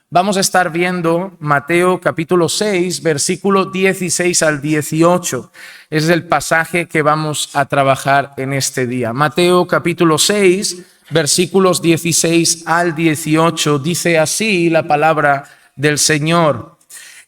vamos a estar viendo Mateo capítulo 6, versículo 16 al 18. Ese es el pasaje que vamos a trabajar en este día. Mateo capítulo 6, versículos 16 al 18. Dice así la palabra del Señor.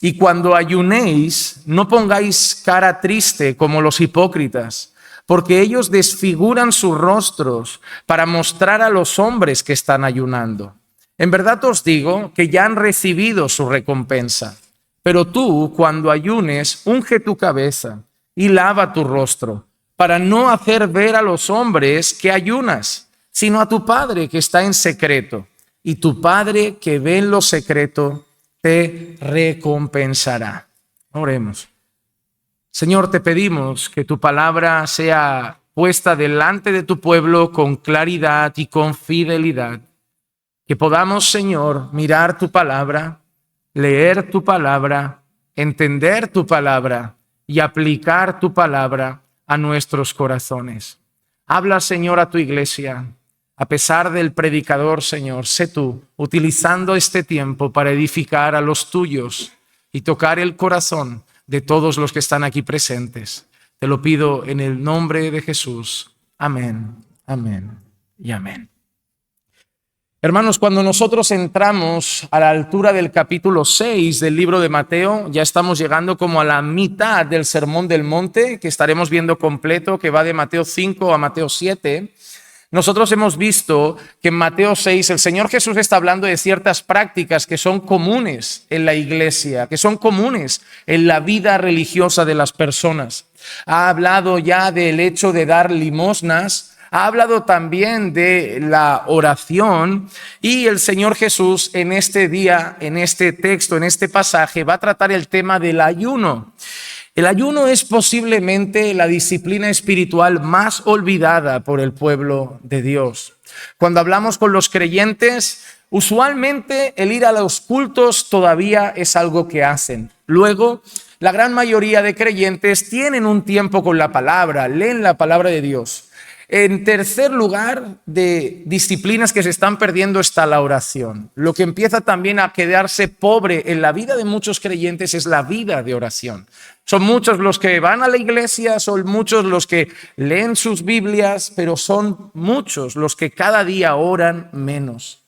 Y cuando ayunéis, no pongáis cara triste como los hipócritas, porque ellos desfiguran sus rostros para mostrar a los hombres que están ayunando. En verdad os digo que ya han recibido su recompensa. Pero tú, cuando ayunes, unge tu cabeza y lava tu rostro, para no hacer ver a los hombres que ayunas, sino a tu Padre que está en secreto. Y tu Padre que ve en lo secreto te recompensará. Oremos. Señor, te pedimos que tu palabra sea puesta delante de tu pueblo con claridad y con fidelidad. Que podamos, Señor, mirar tu palabra, leer tu palabra, entender tu palabra y aplicar tu palabra a nuestros corazones. Habla, Señor, a tu iglesia. A pesar del predicador, Señor, sé tú utilizando este tiempo para edificar a los tuyos y tocar el corazón de todos los que están aquí presentes. Te lo pido en el nombre de Jesús. Amén, amén y amén. Hermanos, cuando nosotros entramos a la altura del capítulo 6 del libro de Mateo, ya estamos llegando como a la mitad del Sermón del Monte, que estaremos viendo completo, que va de Mateo 5 a Mateo 7. Nosotros hemos visto que en Mateo 6 el Señor Jesús está hablando de ciertas prácticas que son comunes en la iglesia, que son comunes en la vida religiosa de las personas. Ha hablado ya del hecho de dar limosnas, ha hablado también de la oración, y el Señor Jesús en este día, en este texto, en este pasaje, va a tratar el tema del ayuno. El ayuno es posiblemente la disciplina espiritual más olvidada por el pueblo de Dios. Cuando hablamos con los creyentes, usualmente el ir a los cultos todavía es algo que hacen. Luego, la gran mayoría de creyentes tienen un tiempo con la palabra, leen la palabra de Dios. En tercer lugar, de disciplinas que se están perdiendo está la oración. Lo que empieza también a quedarse pobre en la vida de muchos creyentes es la vida de oración. Son muchos los que van a la iglesia, son muchos los que leen sus Biblias, pero son muchos los que cada día oran menos.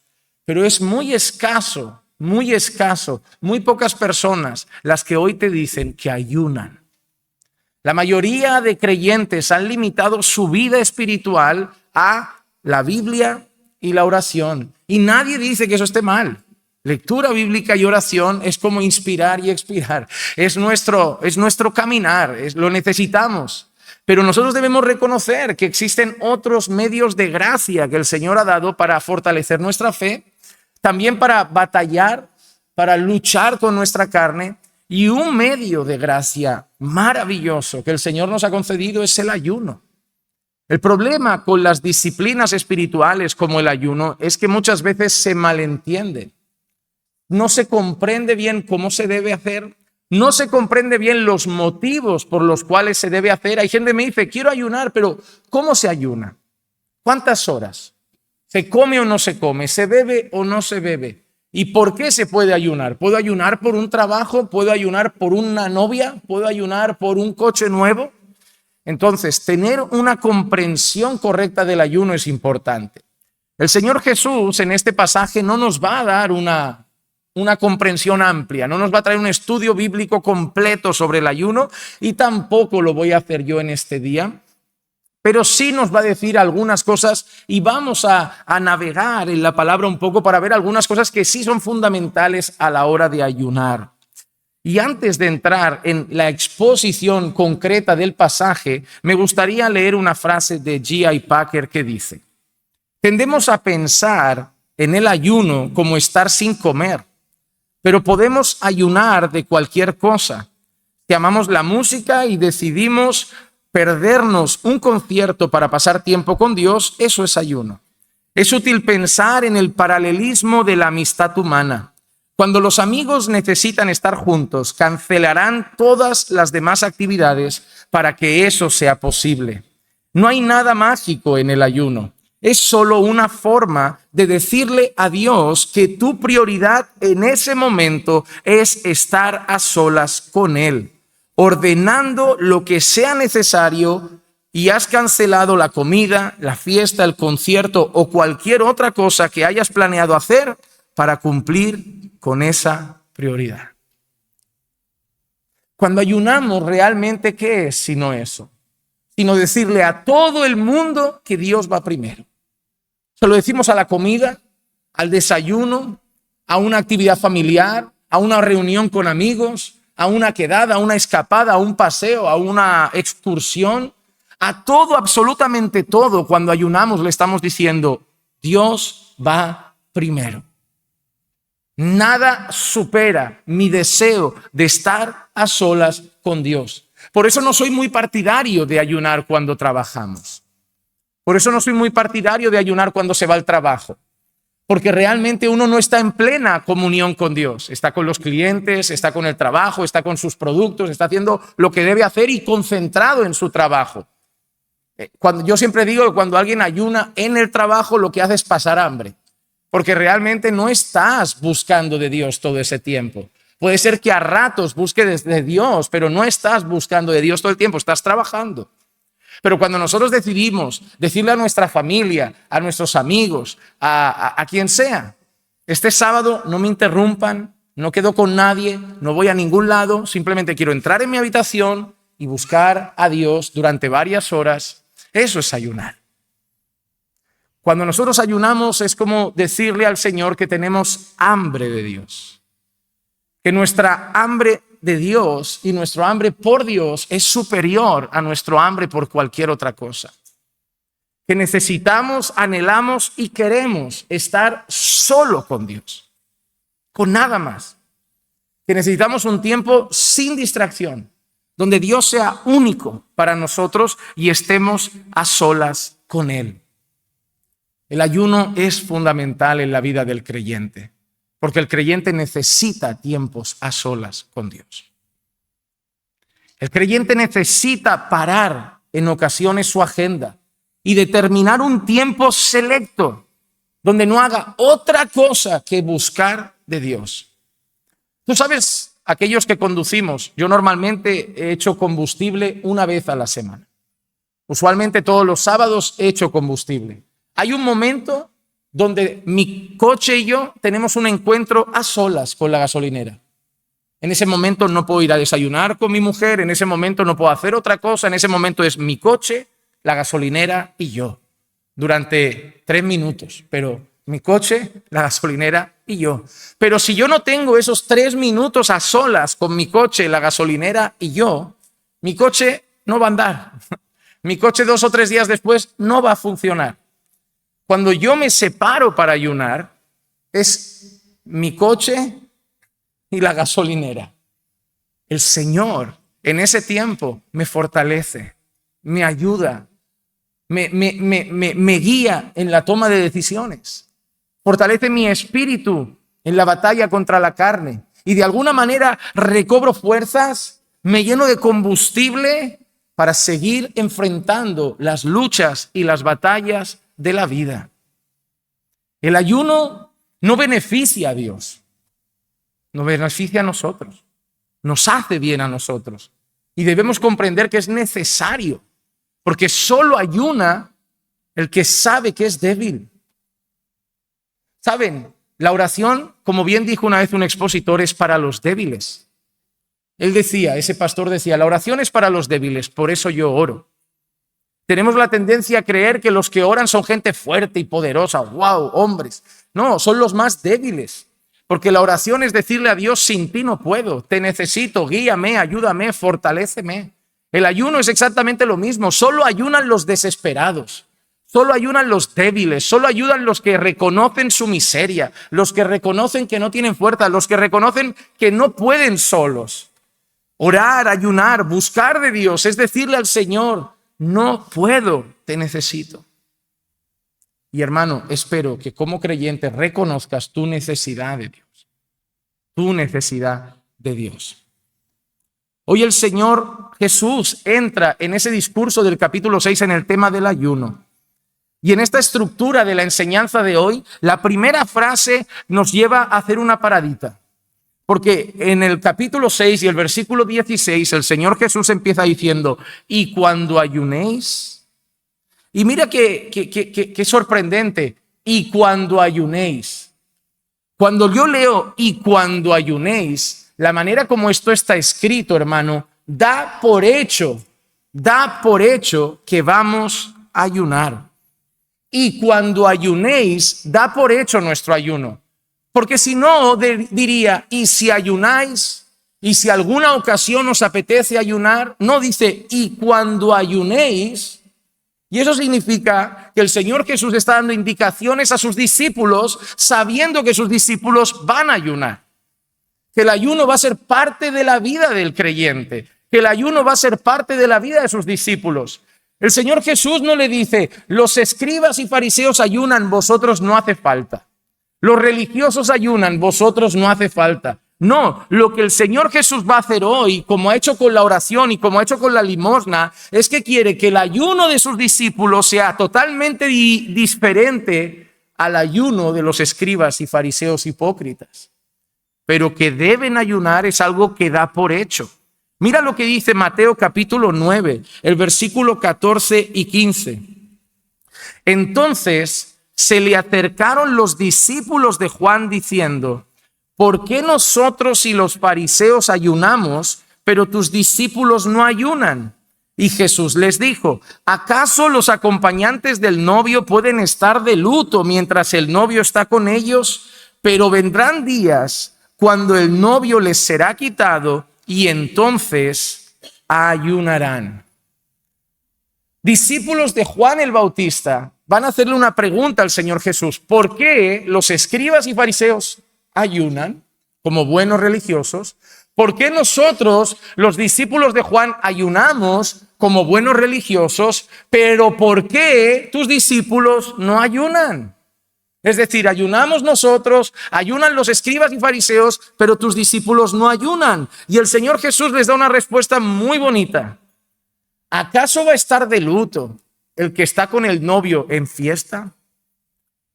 Pero es muy escaso, muy pocas personas las que hoy te dicen que ayunan. La mayoría de creyentes han limitado su vida espiritual a la Biblia y la oración. Y nadie dice que eso esté mal. Lectura bíblica y oración es como inspirar y expirar. Es nuestro caminar, lo necesitamos. Pero nosotros debemos reconocer que existen otros medios de gracia que el Señor ha dado para fortalecer nuestra fe, también para batallar, para luchar con nuestra carne. Y un medio de gracia maravilloso que el Señor nos ha concedido es el ayuno. El problema con las disciplinas espirituales como el ayuno es que muchas veces se malentiende. No se comprende bien cómo se debe hacer, no se comprende bien los motivos por los cuales se debe hacer. Hay gente que me dice, quiero ayunar, pero ¿cómo se ayuna? ¿Cuántas horas? ¿Se come o no se come? ¿Se bebe o no se bebe? ¿Y por qué se puede ayunar? ¿Puedo ayunar por un trabajo? ¿Puedo ayunar por una novia? ¿Puedo ayunar por un coche nuevo? Entonces, tener una comprensión correcta del ayuno es importante. El Señor Jesús en este pasaje no nos va a dar una comprensión amplia, no nos va a traer un estudio bíblico completo sobre el ayuno, y tampoco lo voy a hacer yo en este día. Pero sí nos va a decir algunas cosas y vamos a navegar en la palabra un poco para ver algunas cosas que sí son fundamentales a la hora de ayunar. Y antes de entrar en la exposición concreta del pasaje, me gustaría leer una frase de G.I. Packer que dice: tendemos a pensar en el ayuno como estar sin comer, pero podemos ayunar de cualquier cosa. Si amamos la música y decidimos perdernos un concierto para pasar tiempo con Dios, eso es ayuno. Es útil pensar en el paralelismo de la amistad humana. Cuando los amigos necesitan estar juntos, cancelarán todas las demás actividades para que eso sea posible. No hay nada mágico en el ayuno. es solo una forma de decirle a Dios que tu prioridad en ese momento es estar a solas con Él, ordenando lo que sea necesario, y has cancelado la comida, la fiesta, el concierto o cualquier otra cosa que hayas planeado hacer para cumplir con esa prioridad. Cuando ayunamos, realmente, ¿qué es sino eso? Sino decirle a todo el mundo que Dios va primero. Se lo decimos a la comida, al desayuno, a una actividad familiar, a una reunión con amigos, a una quedada, a una escapada, a un paseo, a una excursión. A todo, absolutamente todo, cuando ayunamos le estamos diciendo, Dios va primero. Nada supera mi deseo de estar a solas con Dios. Por eso no soy muy partidario de ayunar cuando trabajamos. Por eso no soy muy partidario de ayunar cuando se va al trabajo. Porque realmente uno no está en plena comunión con Dios. Está con los clientes, está con el trabajo, está con sus productos, está haciendo lo que debe hacer y concentrado en su trabajo. Yo siempre digo que cuando alguien ayuna en el trabajo, lo que hace es pasar hambre. Porque realmente no estás buscando de Dios todo ese tiempo. Puede ser que a ratos busques de Dios, pero no estás buscando de Dios todo el tiempo, estás trabajando. Pero cuando nosotros decidimos decirle a nuestra familia, a nuestros amigos, a quien sea, este sábado no me interrumpan, no quedo con nadie, no voy a ningún lado, simplemente quiero entrar en mi habitación y buscar a Dios durante varias horas, eso es ayunar. Cuando nosotros ayunamos es como decirle al Señor que tenemos hambre de Dios, que nuestra hambre de Dios y nuestro hambre por Dios es superior a nuestro hambre por cualquier otra cosa. Que necesitamos, anhelamos y queremos estar solo con Dios, con nada más. Que necesitamos un tiempo sin distracción, donde Dios sea único para nosotros y estemos a solas con Él. El ayuno es fundamental en la vida del creyente, porque el creyente necesita tiempos a solas con Dios. El creyente necesita parar en ocasiones su agenda y determinar un tiempo selecto donde no haga otra cosa que buscar de Dios. Tú sabes, aquellos que conducimos, yo normalmente he hecho combustible una vez a la semana. Usualmente todos los sábados he hecho combustible. Hay un momento donde mi coche y yo tenemos un encuentro a solas con la gasolinera. En ese momento no puedo ir a desayunar con mi mujer, en ese momento no puedo hacer otra cosa, en ese momento es mi coche, la gasolinera y yo. Durante 3 minutos, pero mi coche, la gasolinera y yo. Pero si yo no tengo esos 3 minutos a solas con mi coche, la gasolinera y yo, mi coche no va a andar. Mi coche 2 o 3 días después no va a funcionar. Cuando yo me separo para ayunar, es mi coche y la gasolinera. El Señor en ese tiempo me fortalece, me ayuda, me guía en la toma de decisiones. Fortalece mi espíritu en la batalla contra la carne. Y de alguna manera recobro fuerzas, me lleno de combustible para seguir enfrentando las luchas y las batallas de la vida. El ayuno no beneficia a Dios, nos beneficia a nosotros, nos hace bien a nosotros. Y debemos comprender que es necesario, porque solo ayuna el que sabe que es débil. ¿Saben? La oración, como bien dijo una vez un expositor, es para los débiles. Él decía, ese pastor decía, la oración es para los débiles, por eso yo oro. Tenemos la tendencia a creer que los que oran son gente fuerte y poderosa, wow, hombres. No, son los más débiles, porque la oración es decirle a Dios, sin ti no puedo, te necesito, guíame, ayúdame, fortaléceme. El ayuno es exactamente lo mismo, solo ayunan los desesperados, solo ayunan los débiles, solo ayudan los que reconocen su miseria, los que reconocen que no tienen fuerza, los que reconocen que no pueden solos. Orar, ayunar, buscar de Dios, es decirle al Señor, no puedo, te necesito. Y hermano, espero que como creyente reconozcas tu necesidad de Dios. Tu necesidad de Dios. Hoy el Señor Jesús entra en ese discurso del capítulo 6 en el tema del ayuno. Y en esta estructura de la enseñanza de hoy, la primera frase nos lleva a hacer una paradita. Porque en el capítulo 6 y el versículo 16, el Señor Jesús empieza diciendo, y cuando ayunéis. Y mira qué sorprendente, y cuando ayunéis. Cuando yo leo y cuando ayunéis, la manera como esto está escrito, hermano, da por hecho que vamos a ayunar. Y cuando ayunéis, da por hecho nuestro ayuno. Porque si no, diría, y si ayunáis, y si alguna ocasión os apetece ayunar, no dice, y cuando ayunéis. Y eso significa que el Señor Jesús está dando indicaciones a sus discípulos, sabiendo que sus discípulos van a ayunar. Que el ayuno va a ser parte de la vida del creyente, que el ayuno va a ser parte de la vida de sus discípulos. El Señor Jesús no le dice, los escribas y fariseos ayunan, vosotros no hace falta. Los religiosos ayunan, vosotros no hace falta. No, lo que el Señor Jesús va a hacer hoy, como ha hecho con la oración y como ha hecho con la limosna, es que quiere que el ayuno de sus discípulos sea totalmente diferente al ayuno de los escribas y fariseos hipócritas. Pero que deben ayunar es algo que da por hecho. Mira lo que dice Mateo capítulo 9, el versículo 14 y 15. Entonces se le acercaron los discípulos de Juan diciendo, ¿por qué nosotros y los fariseos ayunamos, pero tus discípulos no ayunan? Y Jesús les dijo, ¿acaso los acompañantes del novio pueden estar de luto mientras el novio está con ellos? Pero vendrán días cuando el novio les será quitado y entonces ayunarán. Discípulos de Juan el Bautista van a hacerle una pregunta al Señor Jesús. ¿Por qué los escribas y fariseos ayunan como buenos religiosos? ¿Por qué nosotros, los discípulos de Juan, ayunamos como buenos religiosos? Pero ¿por qué tus discípulos no ayunan? Es decir, ayunamos nosotros, ayunan los escribas y fariseos, pero tus discípulos no ayunan. Y el Señor Jesús les da una respuesta muy bonita. ¿Acaso va a estar de luto el que está con el novio en fiesta?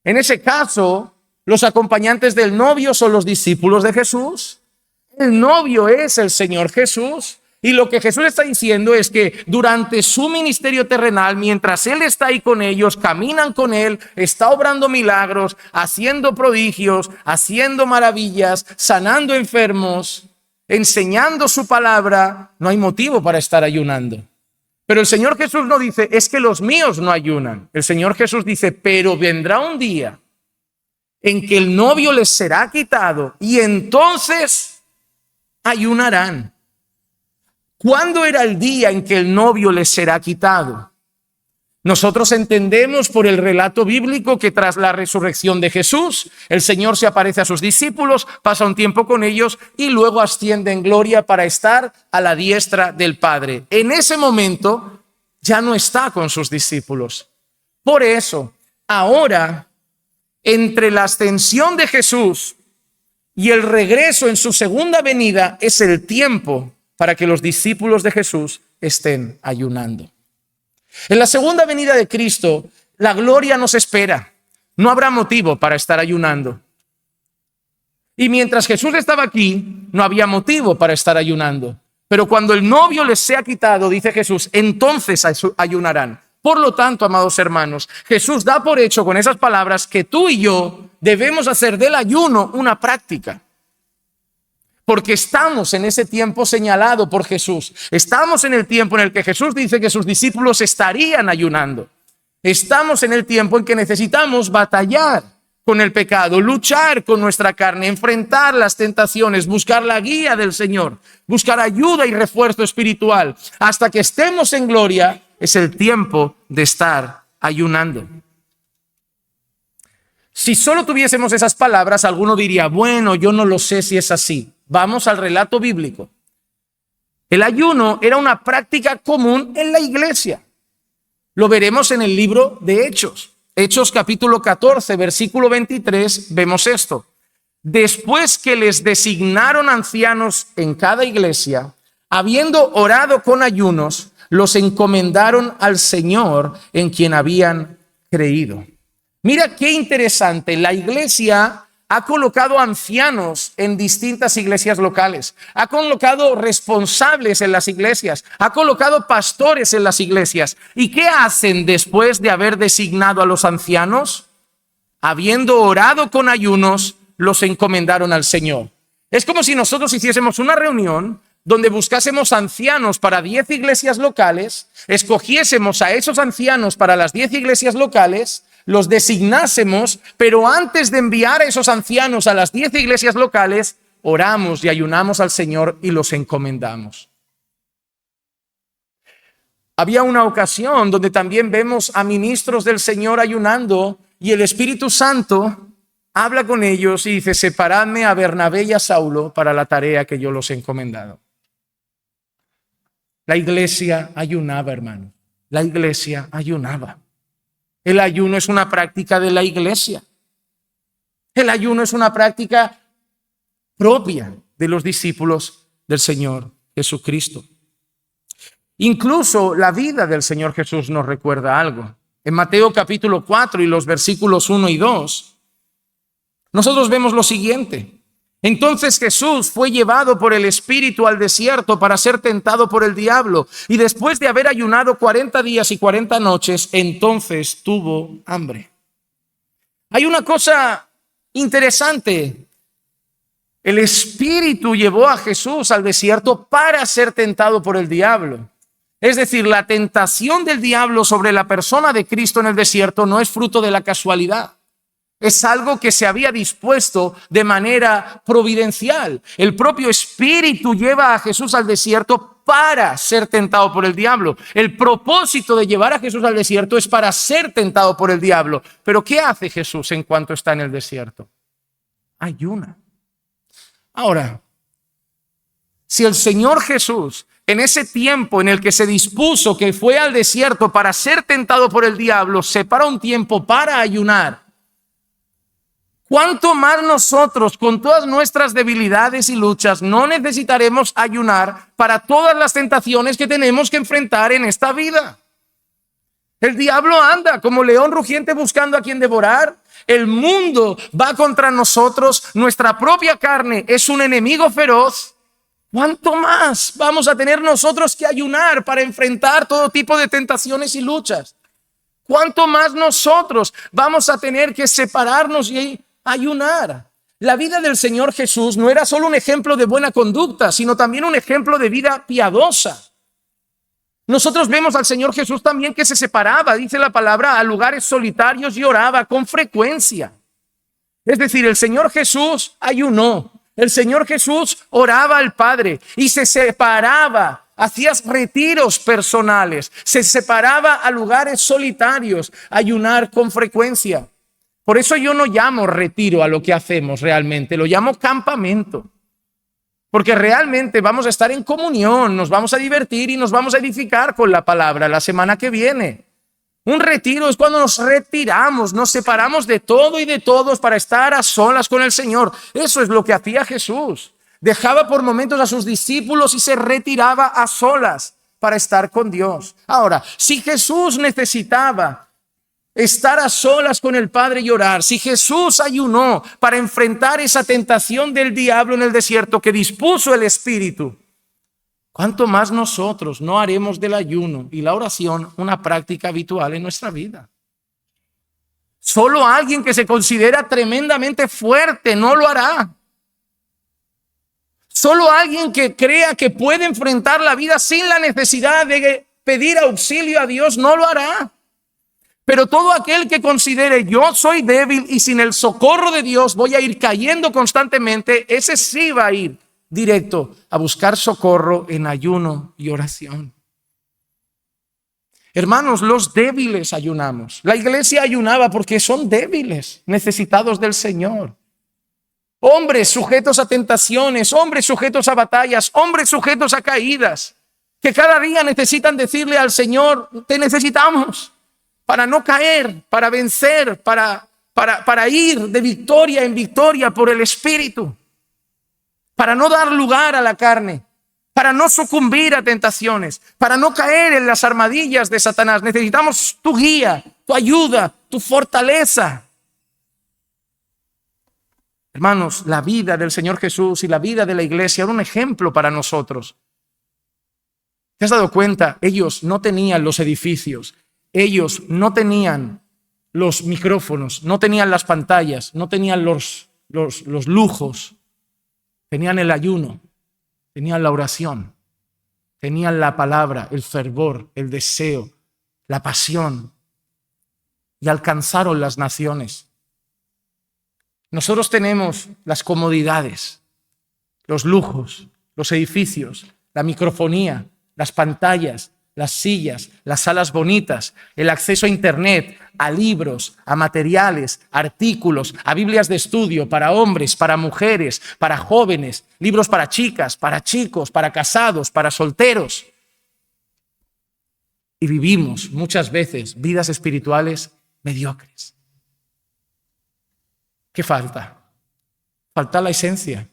En ese caso, los acompañantes del novio son los discípulos de Jesús. El novio es el Señor Jesús. Y lo que Jesús está diciendo es que durante su ministerio terrenal, mientras Él está ahí con ellos, caminan con Él, está obrando milagros, haciendo prodigios, haciendo maravillas, sanando enfermos, enseñando su palabra, no hay motivo para estar ayunando. Pero el Señor Jesús no dice, es que los míos no ayunan. El Señor Jesús dice, pero vendrá un día en que el novio les será quitado y entonces ayunarán. ¿Cuándo era el día en que el novio les será quitado? Nosotros entendemos por el relato bíblico que tras la resurrección de Jesús, el Señor se aparece a sus discípulos, pasa un tiempo con ellos y luego asciende en gloria para estar a la diestra del Padre. En ese momento ya no está con sus discípulos. Por eso, ahora, entre la ascensión de Jesús y el regreso en su segunda venida, es el tiempo para que los discípulos de Jesús estén ayunando. En la segunda venida de Cristo, la gloria nos espera. No habrá motivo para estar ayunando. Y mientras Jesús estaba aquí, no había motivo para estar ayunando. Pero cuando el novio les sea quitado, dice Jesús, entonces ayunarán. Por lo tanto, amados hermanos, Jesús da por hecho con esas palabras que tú y yo debemos hacer del ayuno una práctica. Porque estamos en ese tiempo señalado por Jesús. Estamos en el tiempo en el que Jesús dice que sus discípulos estarían ayunando. Estamos en el tiempo en que necesitamos batallar con el pecado, luchar con nuestra carne, enfrentar las tentaciones, buscar la guía del Señor, buscar ayuda y refuerzo espiritual. Hasta que estemos en gloria, es el tiempo de estar ayunando. Si solo tuviésemos esas palabras, alguno diría, bueno, yo no lo sé si es así. Vamos al relato bíblico. El ayuno era una práctica común en la iglesia. Lo veremos en el libro de Hechos. Hechos capítulo 14, versículo 23, vemos esto. Después que les designaron ancianos en cada iglesia, habiendo orado con ayunos, los encomendaron al Señor en quien habían creído. Mira qué interesante, la iglesia ha colocado ancianos en distintas iglesias locales, ha colocado responsables en las iglesias, ha colocado pastores en las iglesias. ¿Y qué hacen después de haber designado a los ancianos? Habiendo orado con ayunos, los encomendaron al Señor. Es como si nosotros hiciésemos una reunión donde buscásemos ancianos para 10 iglesias locales, escogiésemos a esos ancianos para las 10 iglesias locales, los designásemos, pero antes de enviar a esos ancianos a las 10 iglesias locales, oramos y ayunamos al Señor y los encomendamos. Había una ocasión donde también vemos a ministros del Señor ayunando y el Espíritu Santo habla con ellos y dice: separadme a Bernabé y a Saulo para la tarea que yo los he encomendado. La iglesia ayunaba, hermano. La iglesia ayunaba. El ayuno es una práctica de la iglesia. El ayuno es una práctica propia de los discípulos del Señor Jesucristo. Incluso la vida del Señor Jesús nos recuerda algo. En Mateo capítulo 4 y los versículos 1 y 2, nosotros vemos lo siguiente. Entonces Jesús fue llevado por el Espíritu al desierto para ser tentado por el diablo. Y después de haber ayunado 40 días y 40 noches, entonces tuvo hambre. Hay una cosa interesante. El Espíritu llevó a Jesús al desierto para ser tentado por el diablo. Es decir, la tentación del diablo sobre la persona de Cristo en el desierto no es fruto de la casualidad. Es algo que se había dispuesto de manera providencial. El propio Espíritu lleva a Jesús al desierto para ser tentado por el diablo. El propósito de llevar a Jesús al desierto es para ser tentado por el diablo. Pero ¿qué hace Jesús en cuanto está en el desierto? Ayuna. Ahora, si el Señor Jesús, en ese tiempo en el que se dispuso que fue al desierto para ser tentado por el diablo, separa un tiempo para ayunar, ¿cuánto más nosotros, con todas nuestras debilidades y luchas, no necesitaremos ayunar para todas las tentaciones que tenemos que enfrentar en esta vida? El diablo anda como león rugiente buscando a quien devorar. El mundo va contra nosotros. Nuestra propia carne es un enemigo feroz. ¿Cuánto más vamos a tener nosotros que ayunar para enfrentar todo tipo de tentaciones y luchas? ¿Cuánto más nosotros vamos a tener que separarnos y ayunar? La vida del Señor Jesús no era solo un ejemplo de buena conducta, sino también un ejemplo de vida piadosa. Nosotros vemos al Señor Jesús también que se separaba, dice la palabra, a lugares solitarios y oraba con frecuencia. Es decir, el Señor Jesús ayunó, el Señor Jesús oraba al Padre y se separaba, hacía retiros personales, se separaba a lugares solitarios, ayunar con frecuencia. Por eso yo no llamo retiro a lo que hacemos realmente, lo llamo campamento. Porque realmente vamos a estar en comunión, nos vamos a divertir y nos vamos a edificar con la palabra la semana que viene. Un retiro es cuando nos retiramos, nos separamos de todo y de todos para estar a solas con el Señor. Eso es lo que hacía Jesús. Dejaba por momentos a sus discípulos y se retiraba a solas para estar con Dios. Ahora, si Jesús necesitaba estar a solas con el Padre y orar, si Jesús ayunó para enfrentar esa tentación del diablo en el desierto que dispuso el Espíritu, ¿cuánto más nosotros no haremos del ayuno y la oración una práctica habitual en nuestra vida? Solo alguien que se considera tremendamente fuerte no lo hará. Solo alguien que crea que puede enfrentar la vida sin la necesidad de pedir auxilio a Dios no lo hará. Pero todo aquel que considere yo soy débil y sin el socorro de Dios voy a ir cayendo constantemente, ese sí va a ir directo a buscar socorro en ayuno y oración. Hermanos, los débiles ayunamos. La iglesia ayunaba porque son débiles, necesitados del Señor. Hombres sujetos a tentaciones, hombres sujetos a batallas, hombres sujetos a caídas, que cada día necesitan decirle al Señor, te necesitamos. Para no caer, para vencer, para ir de victoria en victoria por el Espíritu. Para no dar lugar a la carne. para no sucumbir a tentaciones, para no caer en las armadillas de Satanás. Necesitamos tu guía, tu ayuda, tu fortaleza. Hermanos, la vida del Señor Jesús y la vida de la iglesia era un ejemplo para nosotros. ¿Te has dado cuenta? Ellos no tenían los edificios, ellos no tenían los micrófonos, no tenían las pantallas, no tenían los lujos. Tenían el ayuno, tenían la oración, tenían la palabra, el fervor, el deseo, la pasión, y alcanzaron las naciones. Nosotros tenemos las comodidades, los lujos, los edificios, la microfonía, las pantallas, las sillas, las salas bonitas, el acceso a internet, a libros, a materiales, artículos, a Biblias de estudio para hombres, para mujeres, para jóvenes, libros para chicas, para chicos, para casados, para solteros. Y vivimos muchas veces vidas espirituales mediocres. ¿Qué falta? Falta la esencia,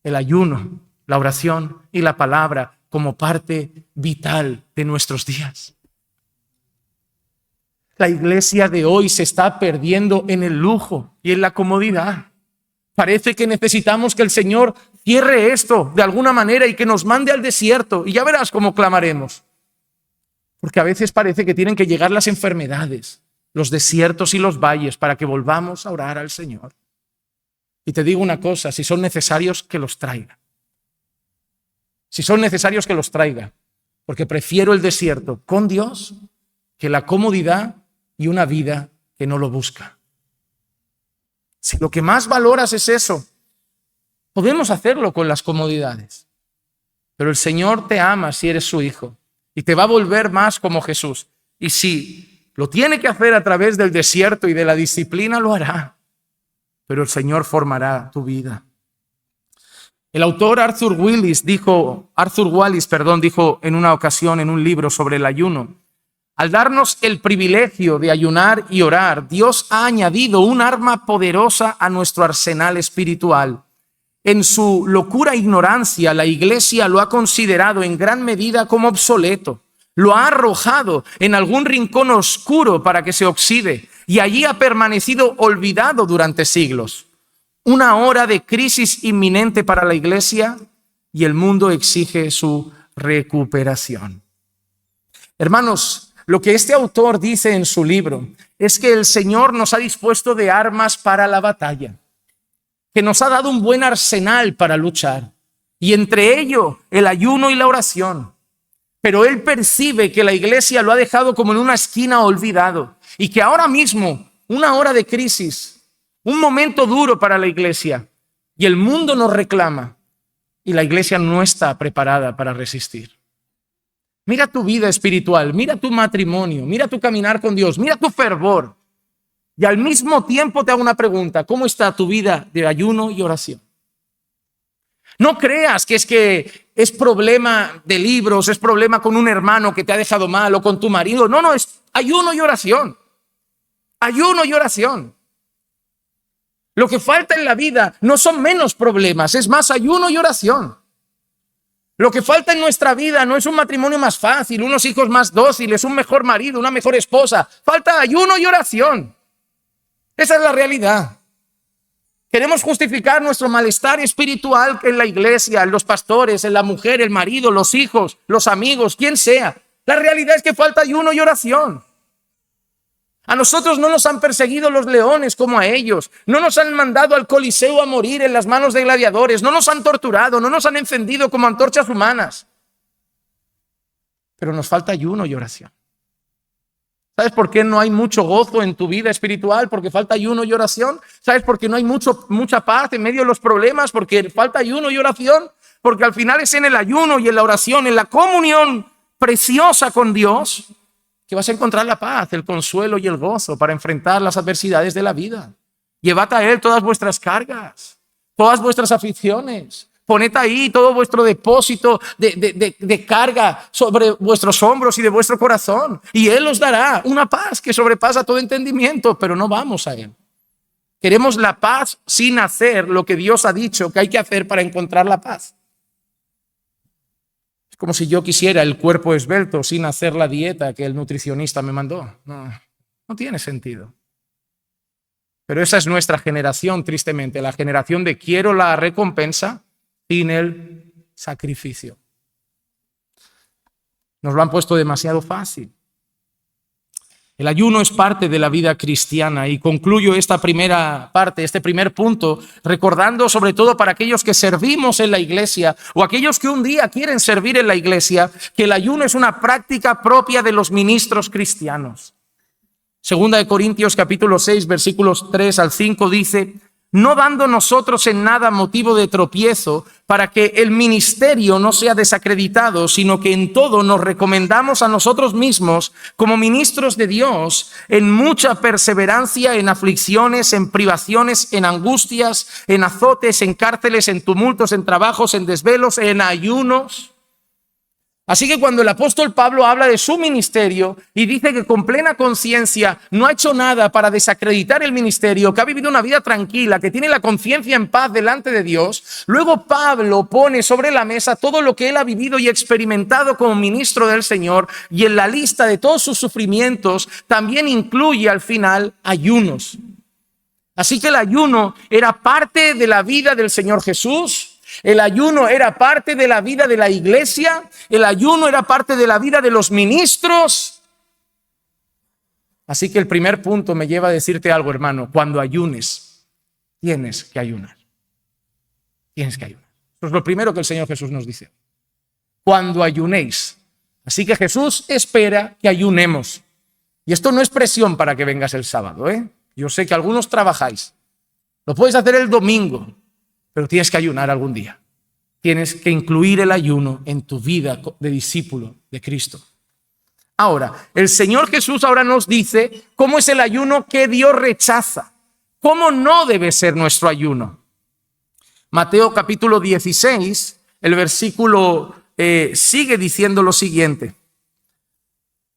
el ayuno, la oración y la palabra como parte vital de nuestros días. La iglesia de hoy se está perdiendo en el lujo y en la comodidad. Parece que necesitamos que el Señor cierre esto de alguna manera y que nos mande al desierto, y ya verás cómo clamaremos. Porque a veces parece que tienen que llegar las enfermedades, los desiertos y los valles para que volvamos a orar al Señor. Y te digo una cosa, si son necesarios, que los traiga. Si son necesarios, que los traiga, porque prefiero el desierto con Dios que la comodidad y una vida que no lo busca. Si lo que más valoras es eso, podemos hacerlo con las comodidades, pero el Señor te ama si eres su hijo y te va a volver más como Jesús. Y si lo tiene que hacer a través del desierto y de la disciplina, lo hará, pero el Señor formará tu vida. El autor Arthur Wallis dijo en una ocasión en un libro sobre el ayuno: al darnos el privilegio de ayunar y orar, Dios ha añadido un arma poderosa a nuestro arsenal espiritual. En su locura e ignorancia, la iglesia lo ha considerado en gran medida como obsoleto. Lo ha arrojado en algún rincón oscuro para que se oxide, y allí ha permanecido olvidado durante siglos. Una hora de crisis inminente para la iglesia y el mundo exige su recuperación. Hermanos, lo que este autor dice en su libro es que el Señor nos ha dispuesto de armas para la batalla, que nos ha dado un buen arsenal para luchar, y entre ello el ayuno y la oración. Pero Él percibe que la iglesia lo ha dejado como en una esquina olvidado, y que ahora mismo, una hora de crisis, un momento duro para la iglesia, y el mundo nos reclama, y la iglesia no está preparada para resistir. Mira tu vida espiritual, mira tu matrimonio, mira tu caminar con Dios, mira tu fervor, y al mismo tiempo te hago una pregunta: ¿cómo está tu vida de ayuno y oración? No creas que es problema de libros, es problema con un hermano que te ha dejado mal o con tu marido. No, es ayuno y oración. Ayuno y oración. Lo que falta en la vida no son menos problemas, es más ayuno y oración. Lo que falta en nuestra vida no es un matrimonio más fácil, unos hijos más dóciles, un mejor marido, una mejor esposa. Falta ayuno y oración. Esa es la realidad. Queremos justificar nuestro malestar espiritual en la iglesia, en los pastores, en la mujer, el marido, los hijos, los amigos, quien sea. La realidad es que falta ayuno y oración. A nosotros no nos han perseguido los leones como a ellos. No nos han mandado al Coliseo a morir en las manos de gladiadores. No nos han torturado, no nos han encendido como antorchas humanas. Pero nos falta ayuno y oración. ¿Sabes por qué no hay mucho gozo en tu vida espiritual? Porque falta ayuno y oración. ¿Sabes por qué no hay mucha paz en medio de los problemas? Porque falta ayuno y oración. Porque al final es en el ayuno y en la oración, en la comunión preciosa con Dios, que vas a encontrar la paz, el consuelo y el gozo para enfrentar las adversidades de la vida. Llevad a Él todas vuestras cargas, todas vuestras aflicciones. Poned ahí todo vuestro depósito de carga sobre vuestros hombros y de vuestro corazón, y Él os dará una paz que sobrepasa todo entendimiento. Pero no vamos a Él. Queremos la paz sin hacer lo que Dios ha dicho que hay que hacer para encontrar la paz. Como si yo quisiera el cuerpo esbelto sin hacer la dieta que el nutricionista me mandó. No tiene sentido. Pero esa es nuestra generación, tristemente, la generación de quiero la recompensa sin el sacrificio. Nos lo han puesto demasiado fácil. El ayuno es parte de la vida cristiana y concluyo esta primera parte, este primer punto, recordando sobre todo para aquellos que servimos en la iglesia o aquellos que un día quieren servir en la iglesia, que el ayuno es una práctica propia de los ministros cristianos. Segunda de Corintios capítulo 6, versículos 3 al 5 dice: no dando nosotros en nada motivo de tropiezo para que el ministerio no sea desacreditado, sino que en todo nos recomendamos a nosotros mismos como ministros de Dios, en mucha perseverancia, en aflicciones, en privaciones, en angustias, en azotes, en cárceles, en tumultos, en trabajos, en desvelos, en ayunos. Así que cuando el apóstol Pablo habla de su ministerio y dice que con plena conciencia no ha hecho nada para desacreditar el ministerio, que ha vivido una vida tranquila, que tiene la conciencia en paz delante de Dios, luego Pablo pone sobre la mesa todo lo que él ha vivido y experimentado como ministro del Señor, y en la lista de todos sus sufrimientos también incluye al final ayunos. Así que el ayuno era parte de la vida del Señor Jesús. El ayuno era parte de la vida de la iglesia, el ayuno era parte de la vida de los ministros. Así que el primer punto me lleva a decirte algo, hermano: cuando ayunes, tienes que ayunar. Tienes que ayunar. Eso es lo primero que el Señor Jesús nos dice. Cuando ayunéis. Así que Jesús espera que ayunemos. Y esto no es presión para que vengas el sábado, ¿eh? Yo sé que algunos trabajáis. Lo puedes hacer el domingo. Pero tienes que ayunar algún día. Tienes que incluir el ayuno en tu vida de discípulo de Cristo. Ahora, el Señor Jesús ahora nos dice cómo es el ayuno que Dios rechaza. ¿Cómo no debe ser nuestro ayuno? Mateo capítulo 16, el versículo sigue diciendo lo siguiente.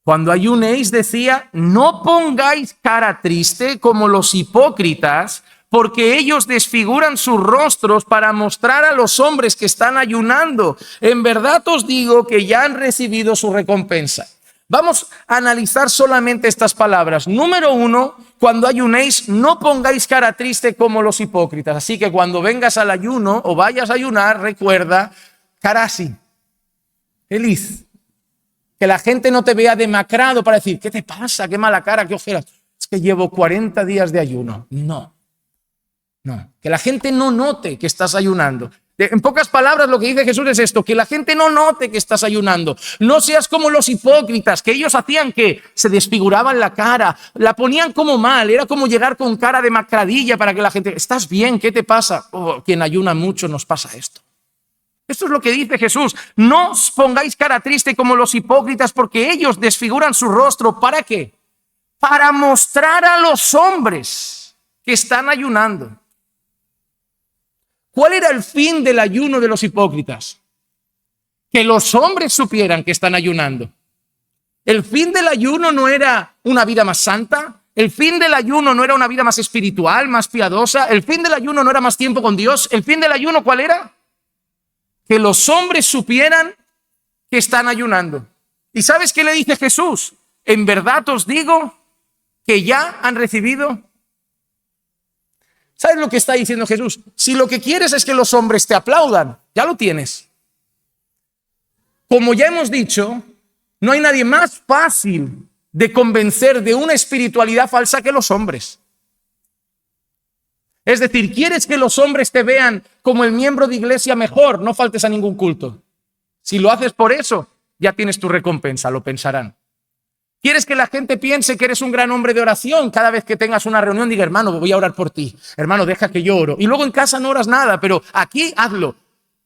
Cuando ayunéis, decía, no pongáis cara triste como los hipócritas, porque ellos desfiguran sus rostros para mostrar a los hombres que están ayunando. En verdad os digo que ya han recibido su recompensa. Vamos a analizar solamente estas palabras. Número 1, cuando ayunéis, no pongáis cara triste como los hipócritas. Así que cuando vengas al ayuno o vayas a ayunar, recuerda, cara así, feliz. Que la gente no te vea demacrado para decir, ¿qué te pasa? ¿Qué mala cara? ¿Qué ojeras? Es que llevo 40 días de ayuno. No. Que la gente no note que estás ayunando. En pocas palabras, lo que dice Jesús es esto: que la gente no note que estás ayunando. No seas como los hipócritas, que ellos hacían que se desfiguraban la cara, la ponían como mal, era como llegar con cara de macradilla para que la gente, ¿estás bien? ¿Qué te pasa? Oh, quien ayuna mucho nos pasa esto. Esto es lo que dice Jesús. No os pongáis cara triste como los hipócritas, porque ellos desfiguran su rostro. ¿Para qué? Para mostrar a los hombres que están ayunando. ¿Cuál era el fin del ayuno de los hipócritas? Que los hombres supieran que están ayunando. El fin del ayuno no era una vida más santa. El fin del ayuno no era una vida más espiritual, más piadosa. El fin del ayuno no era más tiempo con Dios. El fin del ayuno, ¿cuál era? Que los hombres supieran que están ayunando. ¿Y sabes qué le dice Jesús? En verdad os digo que ya han recibido. ¿Sabes lo que está diciendo Jesús? Si lo que quieres es que los hombres te aplaudan, ya lo tienes. Como ya hemos dicho, no hay nadie más fácil de convencer de una espiritualidad falsa que los hombres. Es decir, ¿quieres que los hombres te vean como el miembro de iglesia mejor? No faltes a ningún culto. Si lo haces por eso, ya tienes tu recompensa, lo pensarán. ¿Quieres que la gente piense que eres un gran hombre de oración? Cada vez que tengas una reunión, diga, hermano, voy a orar por ti. Hermano, deja que yo oro. Y luego en casa no oras nada, pero aquí hazlo.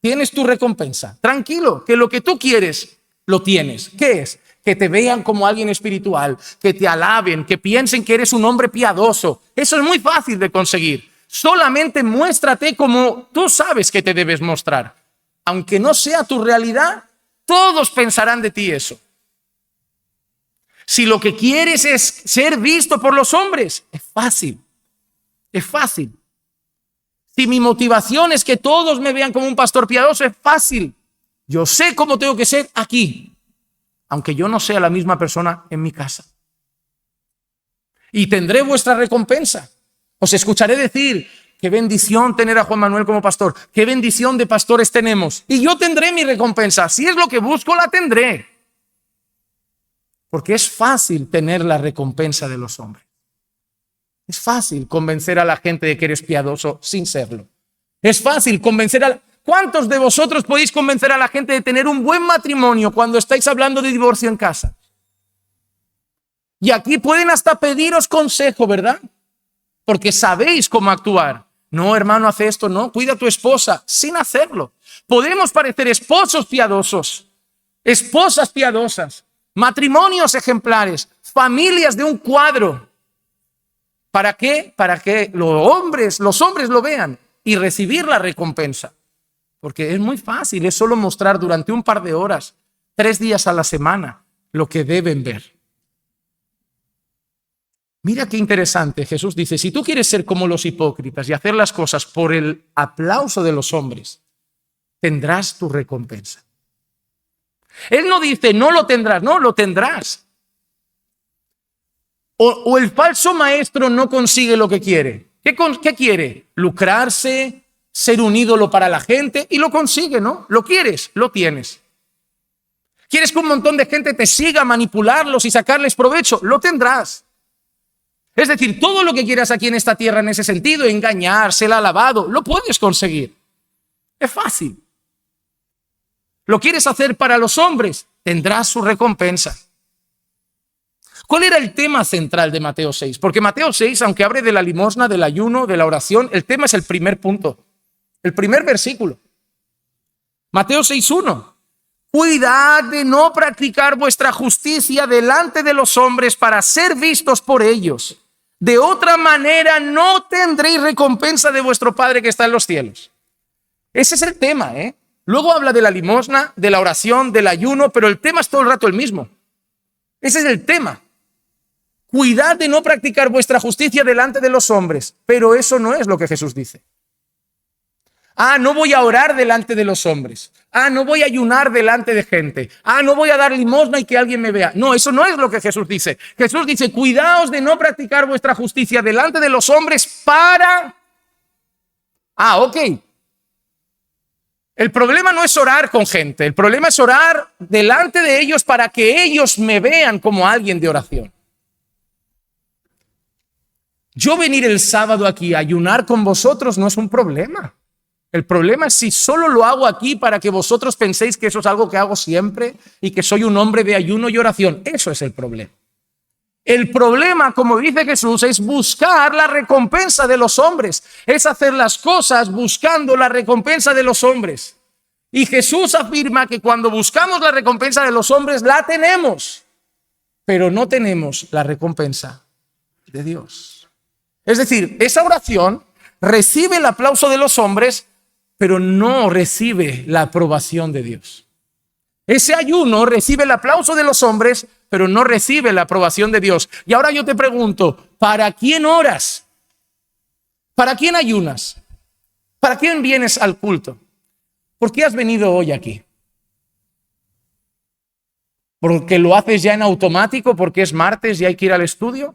Tienes tu recompensa. Tranquilo, que lo que tú quieres, lo tienes. ¿Qué es? Que te vean como alguien espiritual, que te alaben, que piensen que eres un hombre piadoso. Eso es muy fácil de conseguir. Solamente muéstrate como tú sabes que te debes mostrar. Aunque no sea tu realidad, todos pensarán de ti eso. Si lo que quieres es ser visto por los hombres, es fácil. Es fácil. Si mi motivación es que todos me vean como un pastor piadoso, es fácil. Yo sé cómo tengo que ser aquí, aunque yo no sea la misma persona en mi casa. Y tendré vuestra recompensa. Os escucharé decir, qué bendición tener a Juan Manuel como pastor, qué bendición de pastores tenemos. Y yo tendré mi recompensa. Si es lo que busco, la tendré. Porque es fácil tener la recompensa de los hombres. Es fácil convencer a la gente de que eres piadoso sin serlo. Es fácil convencer a... ¿Cuántos de vosotros podéis convencer a la gente de tener un buen matrimonio cuando estáis hablando de divorcio en casa? Y aquí pueden hasta pediros consejo, ¿verdad? Porque sabéis cómo actuar. No, hermano, hace esto, no, cuida a tu esposa, sin hacerlo. Podemos parecer esposos piadosos, esposas piadosas, matrimonios ejemplares, familias de un cuadro. ¿Para qué? Para que los hombres lo vean y recibir la recompensa. Porque es muy fácil, es solo mostrar durante un par de horas, 3 días a la semana, lo que deben ver. Mira qué interesante. Jesús dice, si tú quieres ser como los hipócritas y hacer las cosas por el aplauso de los hombres, tendrás tu recompensa. Él no dice, no lo tendrás, no, lo tendrás. O el falso maestro no consigue lo que quiere. ¿Qué quiere? Lucrarse, ser un ídolo para la gente, y lo consigue, ¿no? Lo quieres, lo tienes. ¿Quieres que un montón de gente te siga, manipularlos y sacarles provecho? Lo tendrás. Es decir, todo lo que quieras aquí en esta tierra en ese sentido, engañar, ser alabado, lo puedes conseguir. Es fácil. ¿Lo quieres hacer para los hombres? Tendrás su recompensa. ¿Cuál era el tema central de Mateo 6? Porque Mateo 6, aunque abre de la limosna, del ayuno, de la oración, el tema es el primer punto, el primer versículo. Mateo 6:1. Cuidad de no practicar vuestra justicia delante de los hombres para ser vistos por ellos. De otra manera no tendréis recompensa de vuestro Padre que está en los cielos. Ese es el tema, ¿eh? Luego habla de la limosna, de la oración, del ayuno, pero el tema es todo el rato el mismo. Ese es el tema. Cuidad de no practicar vuestra justicia delante de los hombres. Pero eso no es lo que Jesús dice. No voy a orar delante de los hombres. No voy a ayunar delante de gente. No voy a dar limosna y que alguien me vea. No, eso no es lo que Jesús dice. Jesús dice, cuidaos de no practicar vuestra justicia delante de los hombres para... ok. El problema no es orar con gente. El problema es orar delante de ellos para que ellos me vean como alguien de oración. Yo venir el sábado aquí a ayunar con vosotros no es un problema. El problema es si solo lo hago aquí para que vosotros penséis que eso es algo que hago siempre y que soy un hombre de ayuno y oración. Eso es el problema. El problema, como dice Jesús, es buscar la recompensa de los hombres. Es hacer las cosas buscando la recompensa de los hombres. Y Jesús afirma que cuando buscamos la recompensa de los hombres, la tenemos. Pero no tenemos la recompensa de Dios. Es decir, esa oración recibe el aplauso de los hombres, pero no recibe la aprobación de Dios. Ese ayuno recibe el aplauso de los hombres, pero no recibe la aprobación de Dios. Y ahora yo te pregunto, ¿para quién oras? ¿Para quién ayunas? ¿Para quién vienes al culto? ¿Por qué has venido hoy aquí? ¿Porque lo haces ya en automático? ¿Porque es martes y hay que ir al estudio?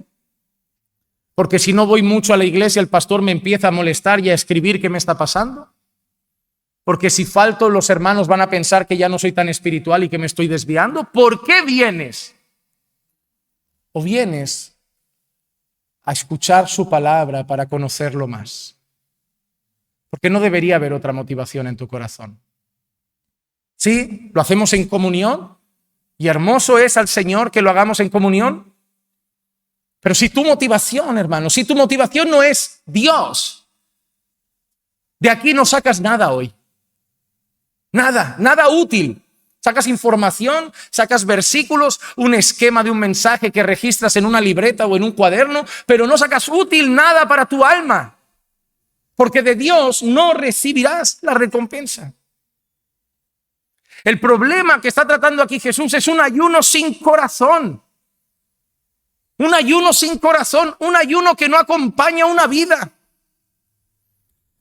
¿Porque si no voy mucho a la iglesia el pastor me empieza a molestar y a escribir qué me está pasando? ¿Porque si falto los hermanos van a pensar que ya no soy tan espiritual y que me estoy desviando? ¿Por qué vienes? ¿O vienes a escuchar su palabra para conocerlo más? Porque no debería haber otra motivación en tu corazón. Sí, lo hacemos en comunión y hermoso es al Señor que lo hagamos en comunión. Pero si tu motivación, hermano, si tu motivación no es Dios, de aquí no sacas nada hoy. Nada útil. Sacas información, sacas versículos, un esquema de un mensaje que registras en una libreta o en un cuaderno, pero no sacas útil nada para tu alma. Porque de Dios no recibirás la recompensa. El problema que está tratando aquí Jesús es un ayuno sin corazón. Un ayuno sin corazón, un ayuno que no acompaña una vida.